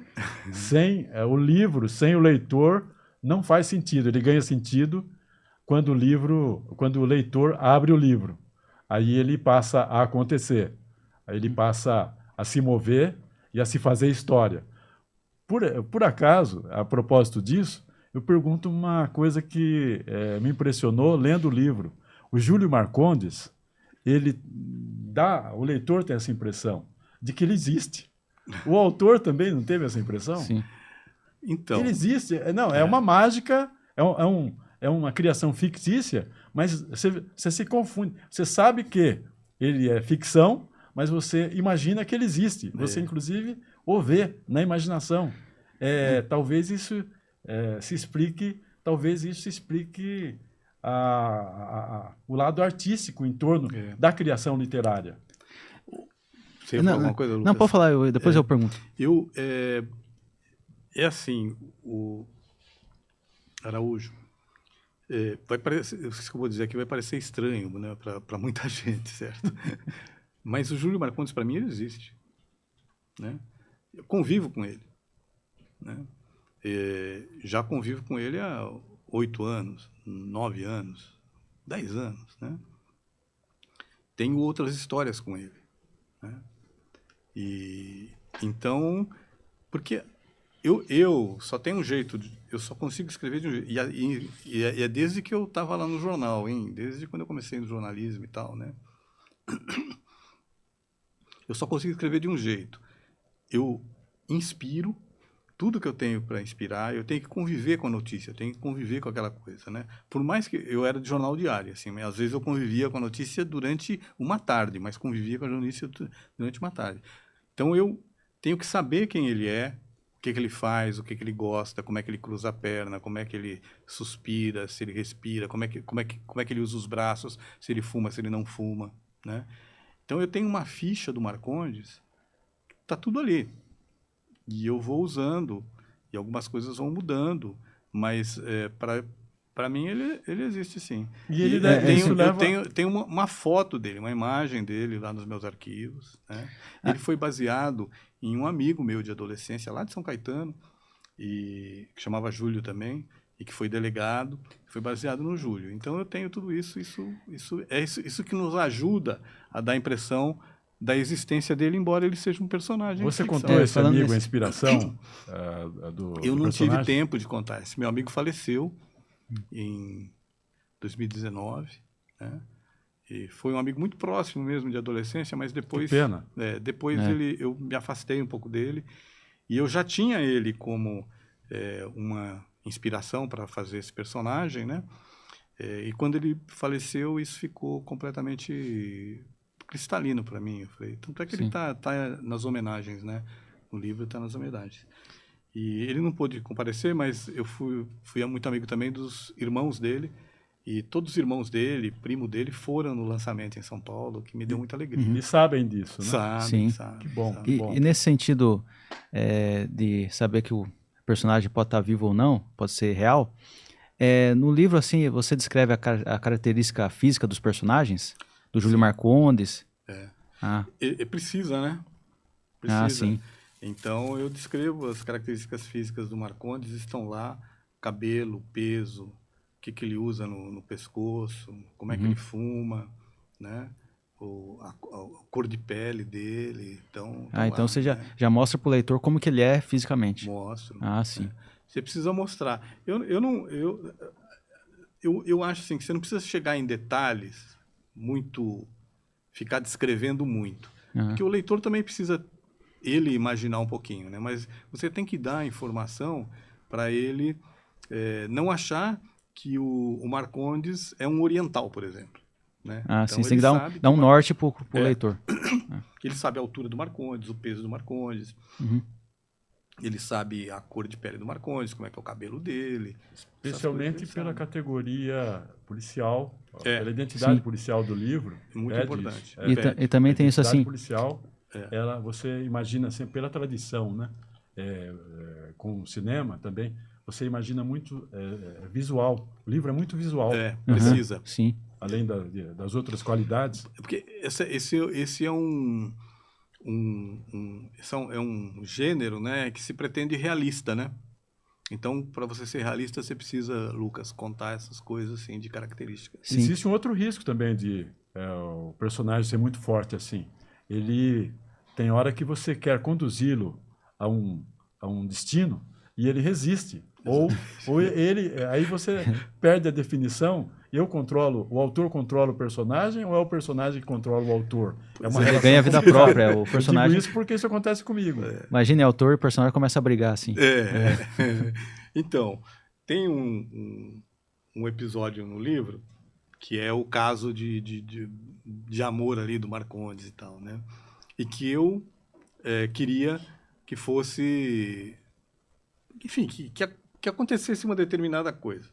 Sem o livro, sem o leitor, não faz sentido. Ele ganha sentido quando o leitor abre o livro. Aí ele passa a acontecer. Aí ele passa a se mover e a se fazer história. Por acaso, a propósito disso, eu pergunto uma coisa que me impressionou lendo o livro. O Júlio Marcondes, o leitor tem essa impressão de que ele existe. O autor também não teve essa impressão? Sim. Então, ele existe. É uma mágica, é uma criação fictícia, mas você se confunde. Você sabe que ele é ficção, mas você imagina que ele existe. Você, inclusive, o vê na imaginação. Talvez isso se explique o lado artístico em torno da criação literária. Você ia falar alguma coisa, Lucas? Não, pode falar, depois eu pergunto. É assim, o Araújo, vai parecer, eu sei que eu vou dizer aqui, vai parecer estranho, né, para muita gente, certo? Mas o Júlio Marcondes, para mim, ele existe. Né? Eu convivo com ele. Né? Já convivo com ele há 8 anos, 9 anos, 10 anos. Né? Tenho outras histórias com ele. Né? Então, porque eu só tenho um jeito, eu só consigo escrever de um jeito. E é desde que eu estava lá no jornal, desde quando eu comecei no jornalismo e tal, né? Eu só consigo escrever de um jeito. Eu inspiro, tudo que eu tenho para inspirar, eu tenho que conviver com a notícia, eu tenho que conviver com aquela coisa, né? Por mais que eu era de jornal diário, assim, às vezes eu convivia com a notícia durante uma tarde, mas convivia com a notícia durante uma tarde. Então eu tenho que saber quem ele é, o que ele faz, o que ele gosta, como é que ele cruza a perna, como é que ele suspira, se ele respira, como é que ele usa os braços, se ele fuma, se ele não fuma, né? Então eu tenho uma ficha do Marcondes, tá tudo ali. E eu vou usando, e algumas coisas vão mudando, mas para mim ele existe sim. E ele eu tenho uma foto dele, uma imagem dele lá nos meus arquivos, né? Ele foi baseado em um amigo meu de adolescência lá de São Caetano, que chamava Júlio também, e que foi delegado, foi baseado no Júlio. Então eu tenho tudo isso que nos ajuda a dar a impressão da existência dele, embora ele seja um personagem. Você contou esse amigo a inspiração do Eu não personagem? tive tempo de contar. Esse meu amigo faleceu em 2019, né? E foi um amigo muito próximo mesmo de adolescência, mas depois... Que pena. Depois eu me afastei um pouco dele, e eu já tinha ele como uma inspiração para fazer esse personagem, né? E quando ele faleceu, isso ficou completamente cristalino para mim. Eu falei, tanto é que ele tá nas homenagens, né? O livro está nas homenagens. E ele não pôde comparecer, mas eu fui muito amigo também dos irmãos dele, e todos os irmãos dele, primo dele, foram no lançamento em São Paulo, que me deu muita alegria. E sabem disso, né? Sabem. Que bom. Sabem. Bom. E nesse sentido de saber que o personagem pode estar vivo ou não, pode ser real, no livro, assim, você descreve a característica física dos personagens? Do Júlio Marcondes? Precisa, né? Precisa. Sim. Então, eu descrevo as características físicas do Marcondes, estão lá, cabelo, peso, o que ele usa no pescoço, como é que ele fuma, né? A cor de pele dele. Então, então você já mostra para o leitor como que ele é fisicamente. Mostro. Sim. Você precisa mostrar. Eu acho assim, que você não precisa chegar em detalhes muito, ficar descrevendo muito. Porque o leitor também precisa ele imaginar um pouquinho, né? Mas você tem que dar a informação para ele não achar que o Marcondes é um oriental, por exemplo. Né? Então, sim, você tem que dar um norte para o leitor. Ele sabe a altura do Marcondes, o peso do Marcondes. Ele sabe a cor de pele do Marcondes, como é que é o cabelo dele. Especialmente pela categoria policial, pela identidade policial do livro. Muito importante. E também tem isso assim... policial, você imagina sempre pela tradição, né? Com o cinema também, você imagina muito visual. O livro é muito visual. Precisa. Sim. Além das outras qualidades. Porque esse é um gênero, né, que se pretende realista, né? Então, para você ser realista, você precisa, Lucas, contar essas coisas assim de características. Sim. Existe um outro risco também de o personagem ser muito forte assim. Ele tem hora que você quer conduzi-lo a um destino e ele resiste. Ou aí você perde a definição. O autor controla o personagem ou é o personagem que controla o autor? Ele ganha vida própria, o personagem... Eu digo isso porque isso acontece comigo. Imagine, autor e personagem começam a brigar assim. Então, tem um episódio no livro que é o caso de amor ali do Marcondes e tal, né? E que eu queria que fosse... Enfim, que acontecesse uma determinada coisa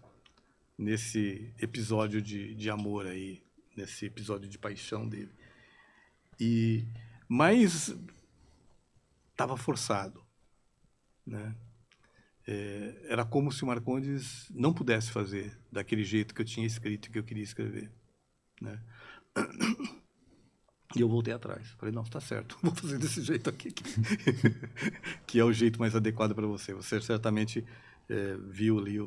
nesse episódio de amor aí, nesse episódio de paixão dele. Mas estava forçado, né? Era como se o Marcondes não pudesse fazer daquele jeito que eu tinha escrito e que eu queria escrever, né? E eu voltei atrás. Falei, não, está certo, vou fazer desse jeito aqui, que é o jeito mais adequado para você. Você certamente viu ali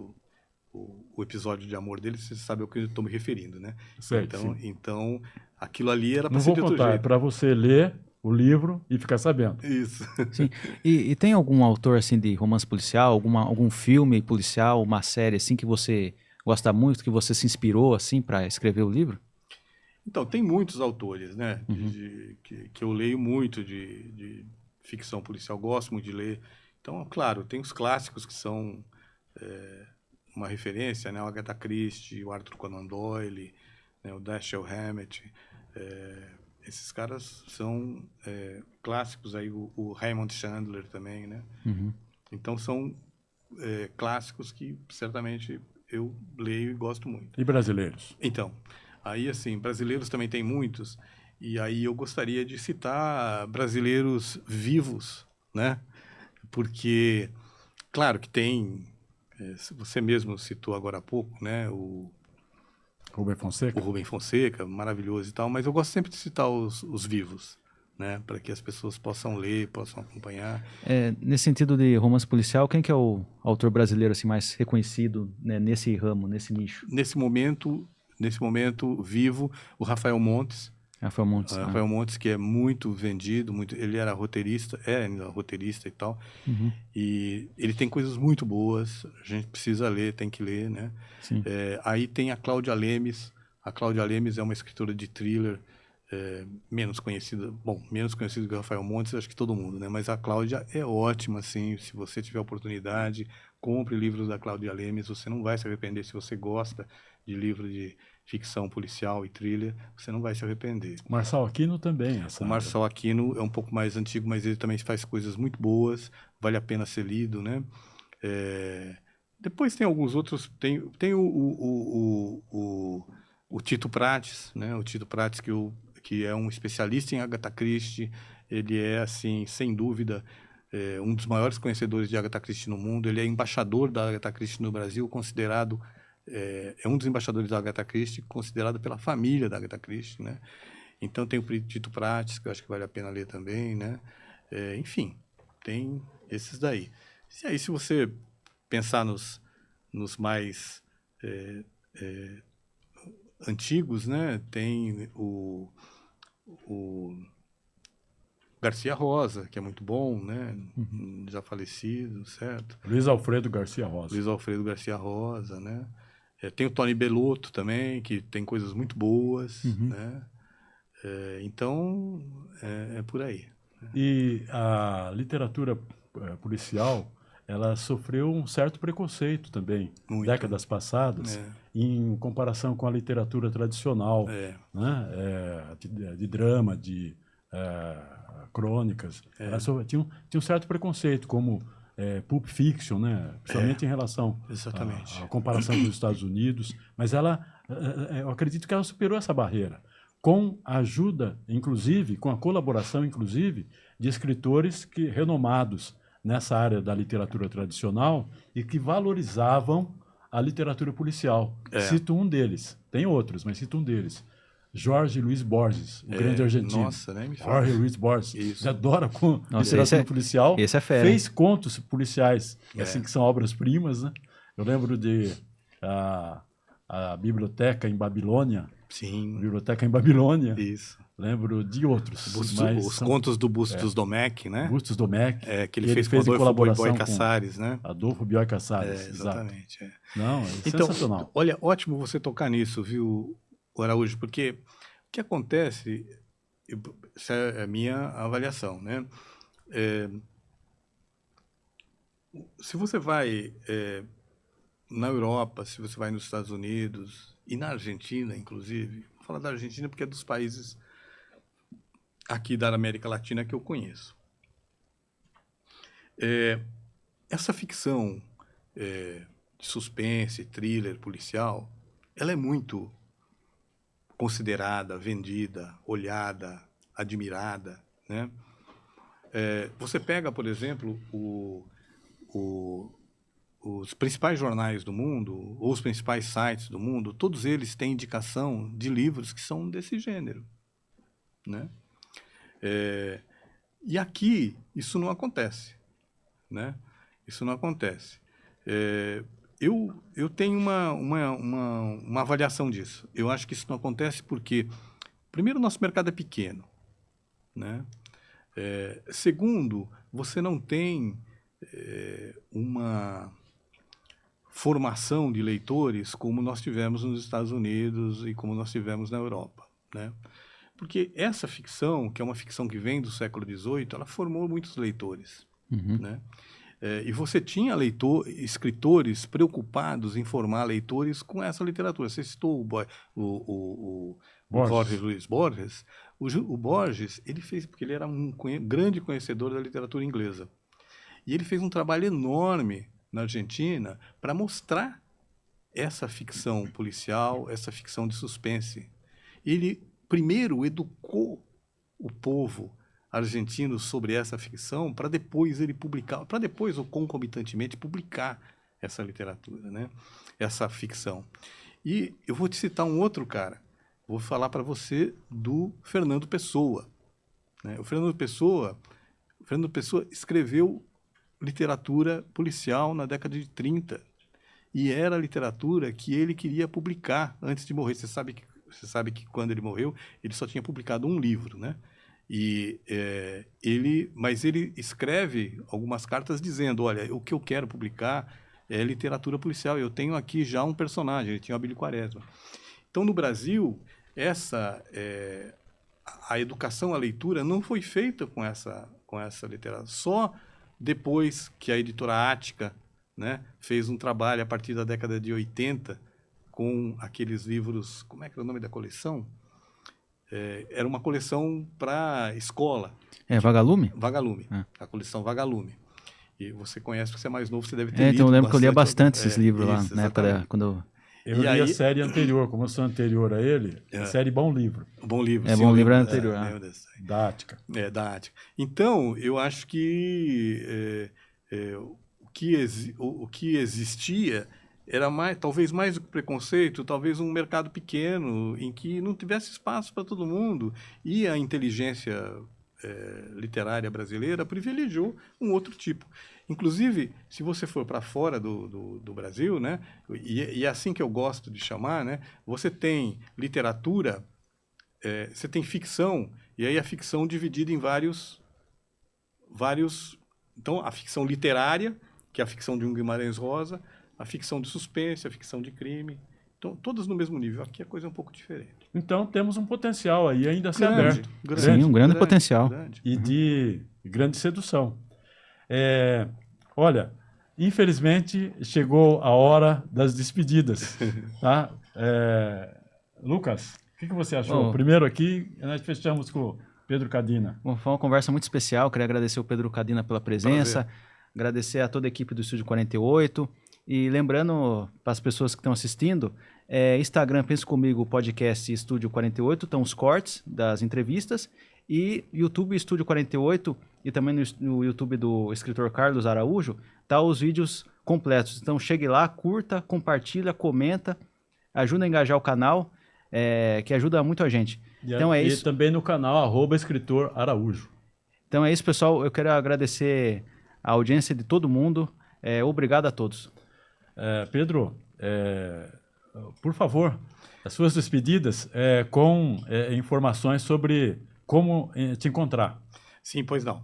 o episódio de amor dele, você sabe ao que eu estou me referindo, né? Certo, então, aquilo ali era para ser de outro jeito. Não vou contar, é para você ler o livro e ficar sabendo. Isso. Sim. E tem algum autor assim de romance policial, algum filme policial, uma série assim que você gosta muito, que você se inspirou assim para escrever o livro? Então, tem muitos autores, né? Que eu leio muito de ficção policial, gosto muito de ler. Então, claro, tem os clássicos que são uma referência, né? O Agatha Christie, o Arthur Conan Doyle, né? O Dashiell Hammett. Esses caras são clássicos aí, o Raymond Chandler também, né? Uhum. Então são clássicos que certamente eu leio e gosto muito. E brasileiros? Então, aí assim, brasileiros também tem muitos, e aí eu gostaria de citar brasileiros vivos, né? Porque, claro que tem, você mesmo citou agora há pouco, né? O Rubem Fonseca? Rubem Fonseca, maravilhoso e tal, mas eu gosto sempre de citar os vivos, né? Para que as pessoas possam ler, possam acompanhar. Nesse sentido de romance policial, quem que é o autor brasileiro assim, mais reconhecido, né, nesse ramo, nesse nicho? Nesse momento vivo, o Rafael Montes. Rafael Montes. Rafael Montes, que é muito vendido, ele era roteirista, ainda roteirista e tal. Uhum. E ele tem coisas muito boas, a gente precisa ler, tem que ler, né? Sim. Aí tem a Cláudia Lemes. A Cláudia Lemes é uma escritora de thriller, menos conhecida que o Rafael Montes, acho que todo mundo, né? Mas a Cláudia é ótima, assim, se você tiver oportunidade, compre livros da Cláudia Lemes, você não vai se arrepender. Se você gosta de livro de ficção policial e thriller, você não vai se arrepender. O Marçal Aquino também. O Marçal Aquino é um pouco mais antigo, mas ele também faz coisas muito boas, vale a pena ser lido, né? Depois tem alguns outros, tem o Tito Prates, né? O Tito Prates, que é um especialista em Agatha Christie, ele é, assim, sem dúvida, um dos maiores conhecedores de Agatha Christie no mundo, ele é embaixador da Agatha Christie no Brasil, considerado, é um dos embaixadores da Agatha Christie, considerado pela família da Agatha Christie, né? Então tem o Tito Prates, que eu acho que vale a pena ler também, né? Enfim, tem esses daí. E aí, se você pensar nos mais antigos, né? Tem o Garcia Rosa, que é muito bom, né? Uhum. Já falecido, certo? Luiz Alfredo Garcia Rosa. Luiz Alfredo Garcia Rosa, né? Tem o Tony Bellotto também, que tem coisas muito boas, Uhum. né? Então, é por aí. E a literatura policial, ela sofreu um certo preconceito também, Muito. décadas passadas, em comparação com a literatura tradicional, né? De drama, de crônicas. Ela tinha um certo preconceito, como Pulp Fiction, né? Principalmente em relação à comparação com os Estados Unidos. Mas eu acredito que ela superou essa barreira, com a ajuda, inclusive, com a colaboração, inclusive, de escritores renomados nessa área da literatura tradicional e que valorizavam a literatura policial. Cito um deles, tem outros, mas cito um deles. Jorge Luiz Borges, o grande argentino. Nossa, né? Jorge Luiz Borges. Isso. Ele adora literatura policial. Esse é fera. Fez contos policiais, assim, que são obras-primas, né? Eu lembro de a Biblioteca em Babilônia. Sim. Biblioteca em Babilônia. Isso. Lembro de outros. Os contos do Bustos Domecq, né? Bustos Domecq. Que ele fez com Adolfo Bioy Casares, né? Adolfo Bioy Casares, exatamente. Não, então, sensacional. Olha, ótimo você tocar nisso, viu, Araújo? Porque o que acontece, essa é a minha avaliação, né? Se você vai na Europa, se você vai nos Estados Unidos e na Argentina, inclusive, vou falar da Argentina porque é dos países aqui da América Latina que eu conheço. Essa ficção de suspense, thriller, policial, ela é muito considerada, vendida, olhada, admirada, né? Você pega, por exemplo, os principais jornais do mundo, ou os principais sites do mundo, todos eles têm indicação de livros que são desse gênero, né? E aqui isso não acontece, né? Isso não acontece. Eu tenho uma avaliação disso. Eu acho que isso não acontece porque, primeiro, o nosso mercado é pequeno, né? Segundo, você não tem uma formação de leitores como nós tivemos nos Estados Unidos e como nós tivemos na Europa, né? Porque essa ficção, que é uma ficção que vem do século XVIII, ela formou muitos leitores, né? E você tinha escritores preocupados em formar leitores com essa literatura. Você citou o Jorge Luis Borges. O Borges, ele fez, porque ele era um grande conhecedor da literatura inglesa. E ele fez um trabalho enorme na Argentina para mostrar essa ficção policial, essa ficção de suspense. Ele primeiro educou o povo argentino sobre essa ficção para depois ele publicar, para depois ou concomitantemente publicar essa literatura, né? Essa ficção. E eu vou te citar um outro cara. Vou falar para você do Fernando Pessoa, né? O Fernando Pessoa escreveu literatura policial na década de 30 e era a literatura que ele queria publicar antes de morrer. Você sabe que quando ele morreu, ele só tinha publicado um livro, né? Mas ele escreve algumas cartas dizendo, olha, o que eu quero publicar é literatura policial. Eu tenho aqui já um personagem, ele tinha o Abílio Quaresma. Então, no Brasil, a educação à leitura não foi feita com essa literatura. Só depois que a editora Ática, né, fez um trabalho a partir da década de 80 com aqueles livros, como é que era o nome da coleção? Era uma coleção para escola. Vagalume? Vagalume, a coleção Vagalume. E você conhece, porque você é mais novo, você deve ter lido. Então eu lembro que eu lia bastante esses livros lá, isso, na época quando... Eu li a série anterior, como eu sou anterior a ele, a série Bom Livro. Bom Livro, sim. Bom Livro anterior. Da Ática. Da Ática. Então, eu acho que o que existia era talvez mais do que preconceito, talvez um mercado pequeno em que não tivesse espaço para todo mundo. E a inteligência literária brasileira privilegiou um outro tipo. Inclusive, se você for para fora do Brasil, né, e é assim que eu gosto de chamar, né, você tem literatura, você tem ficção, e aí a ficção dividida em vários... Então, a ficção literária, que é a ficção de um Guimarães Rosa, a ficção de suspense, a ficção de crime. Então, todas no mesmo nível. Aqui a coisa é um pouco diferente. Então, temos um potencial aí ainda a ser aberto. Sim, um grande potencial. E de grande sedução. Olha, infelizmente, chegou a hora das despedidas. Tá? Lucas, o que você achou? Primeiro aqui, nós fechamos com o Pedro Cadina. Bom, foi uma conversa muito especial. Queria agradecer o Pedro Cadina pela presença. Agradecer a toda a equipe do Estúdio 48. E lembrando para as pessoas que estão assistindo, Instagram, Pensa Comigo, podcast Estúdio 48, estão os cortes das entrevistas, e YouTube Estúdio 48, e também no YouTube do escritor Carlos Araújo, tá os vídeos completos. Então chegue lá, curta, compartilha, comenta, ajuda a engajar o canal, que ajuda muito a gente. Então é isso. E também no canal @escritor Araújo. Então é isso, pessoal. Eu quero agradecer a audiência de todo mundo. Obrigado a todos. Pedro, por favor, as suas despedidas com informações sobre como te encontrar. Sim, pois não.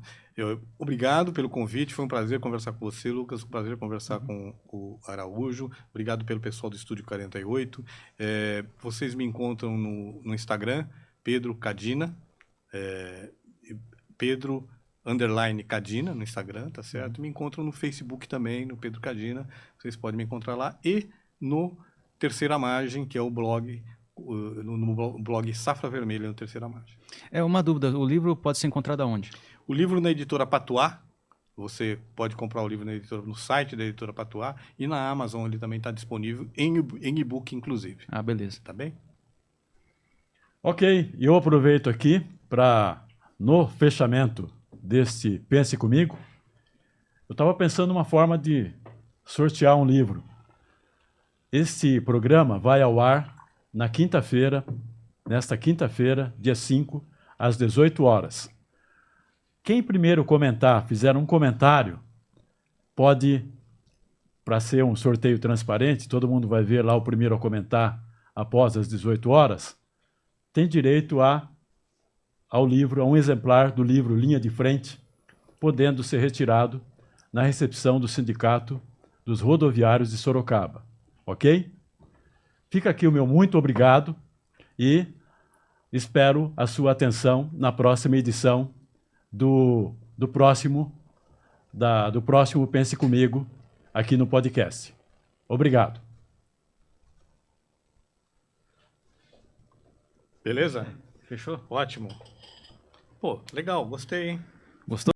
Obrigado pelo convite, foi um prazer conversar com você, Lucas, um prazer conversar com o Araújo, obrigado pelo pessoal do Estúdio 48. Vocês me encontram no Instagram, Pedro Cadina, Pedro _Cadina no Instagram, tá certo? Me encontram no Facebook também, no Pedro Cadina, vocês podem me encontrar lá, e no Terceira Margem, que é o blog, no blog Safra Vermelha, no Terceira Margem. Uma dúvida, o livro pode ser encontrado aonde? O livro na editora Patuá, você pode comprar o livro no site da editora Patuá, e na Amazon ele também está disponível em e-book, inclusive. Beleza. Tá bem? Ok, eu aproveito aqui para, no fechamento deste Pense Comigo, eu estava pensando uma forma de sortear um livro. Este programa vai ao ar nesta quinta-feira, dia 5, às 18 horas. Quem primeiro fizer um comentário, pode, para ser um sorteio transparente, todo mundo vai ver lá o primeiro a comentar após as 18 horas, tem direito ao livro, a um exemplar do livro Linha de Frente, podendo ser retirado na recepção do Sindicato dos Rodoviários de Sorocaba. Ok? Fica aqui o meu muito obrigado e espero a sua atenção na próxima edição do próximo do próximo Pense Comigo aqui no podcast. Obrigado. Beleza? Fechou? Ótimo. Pô, legal, gostei, hein? Gostou?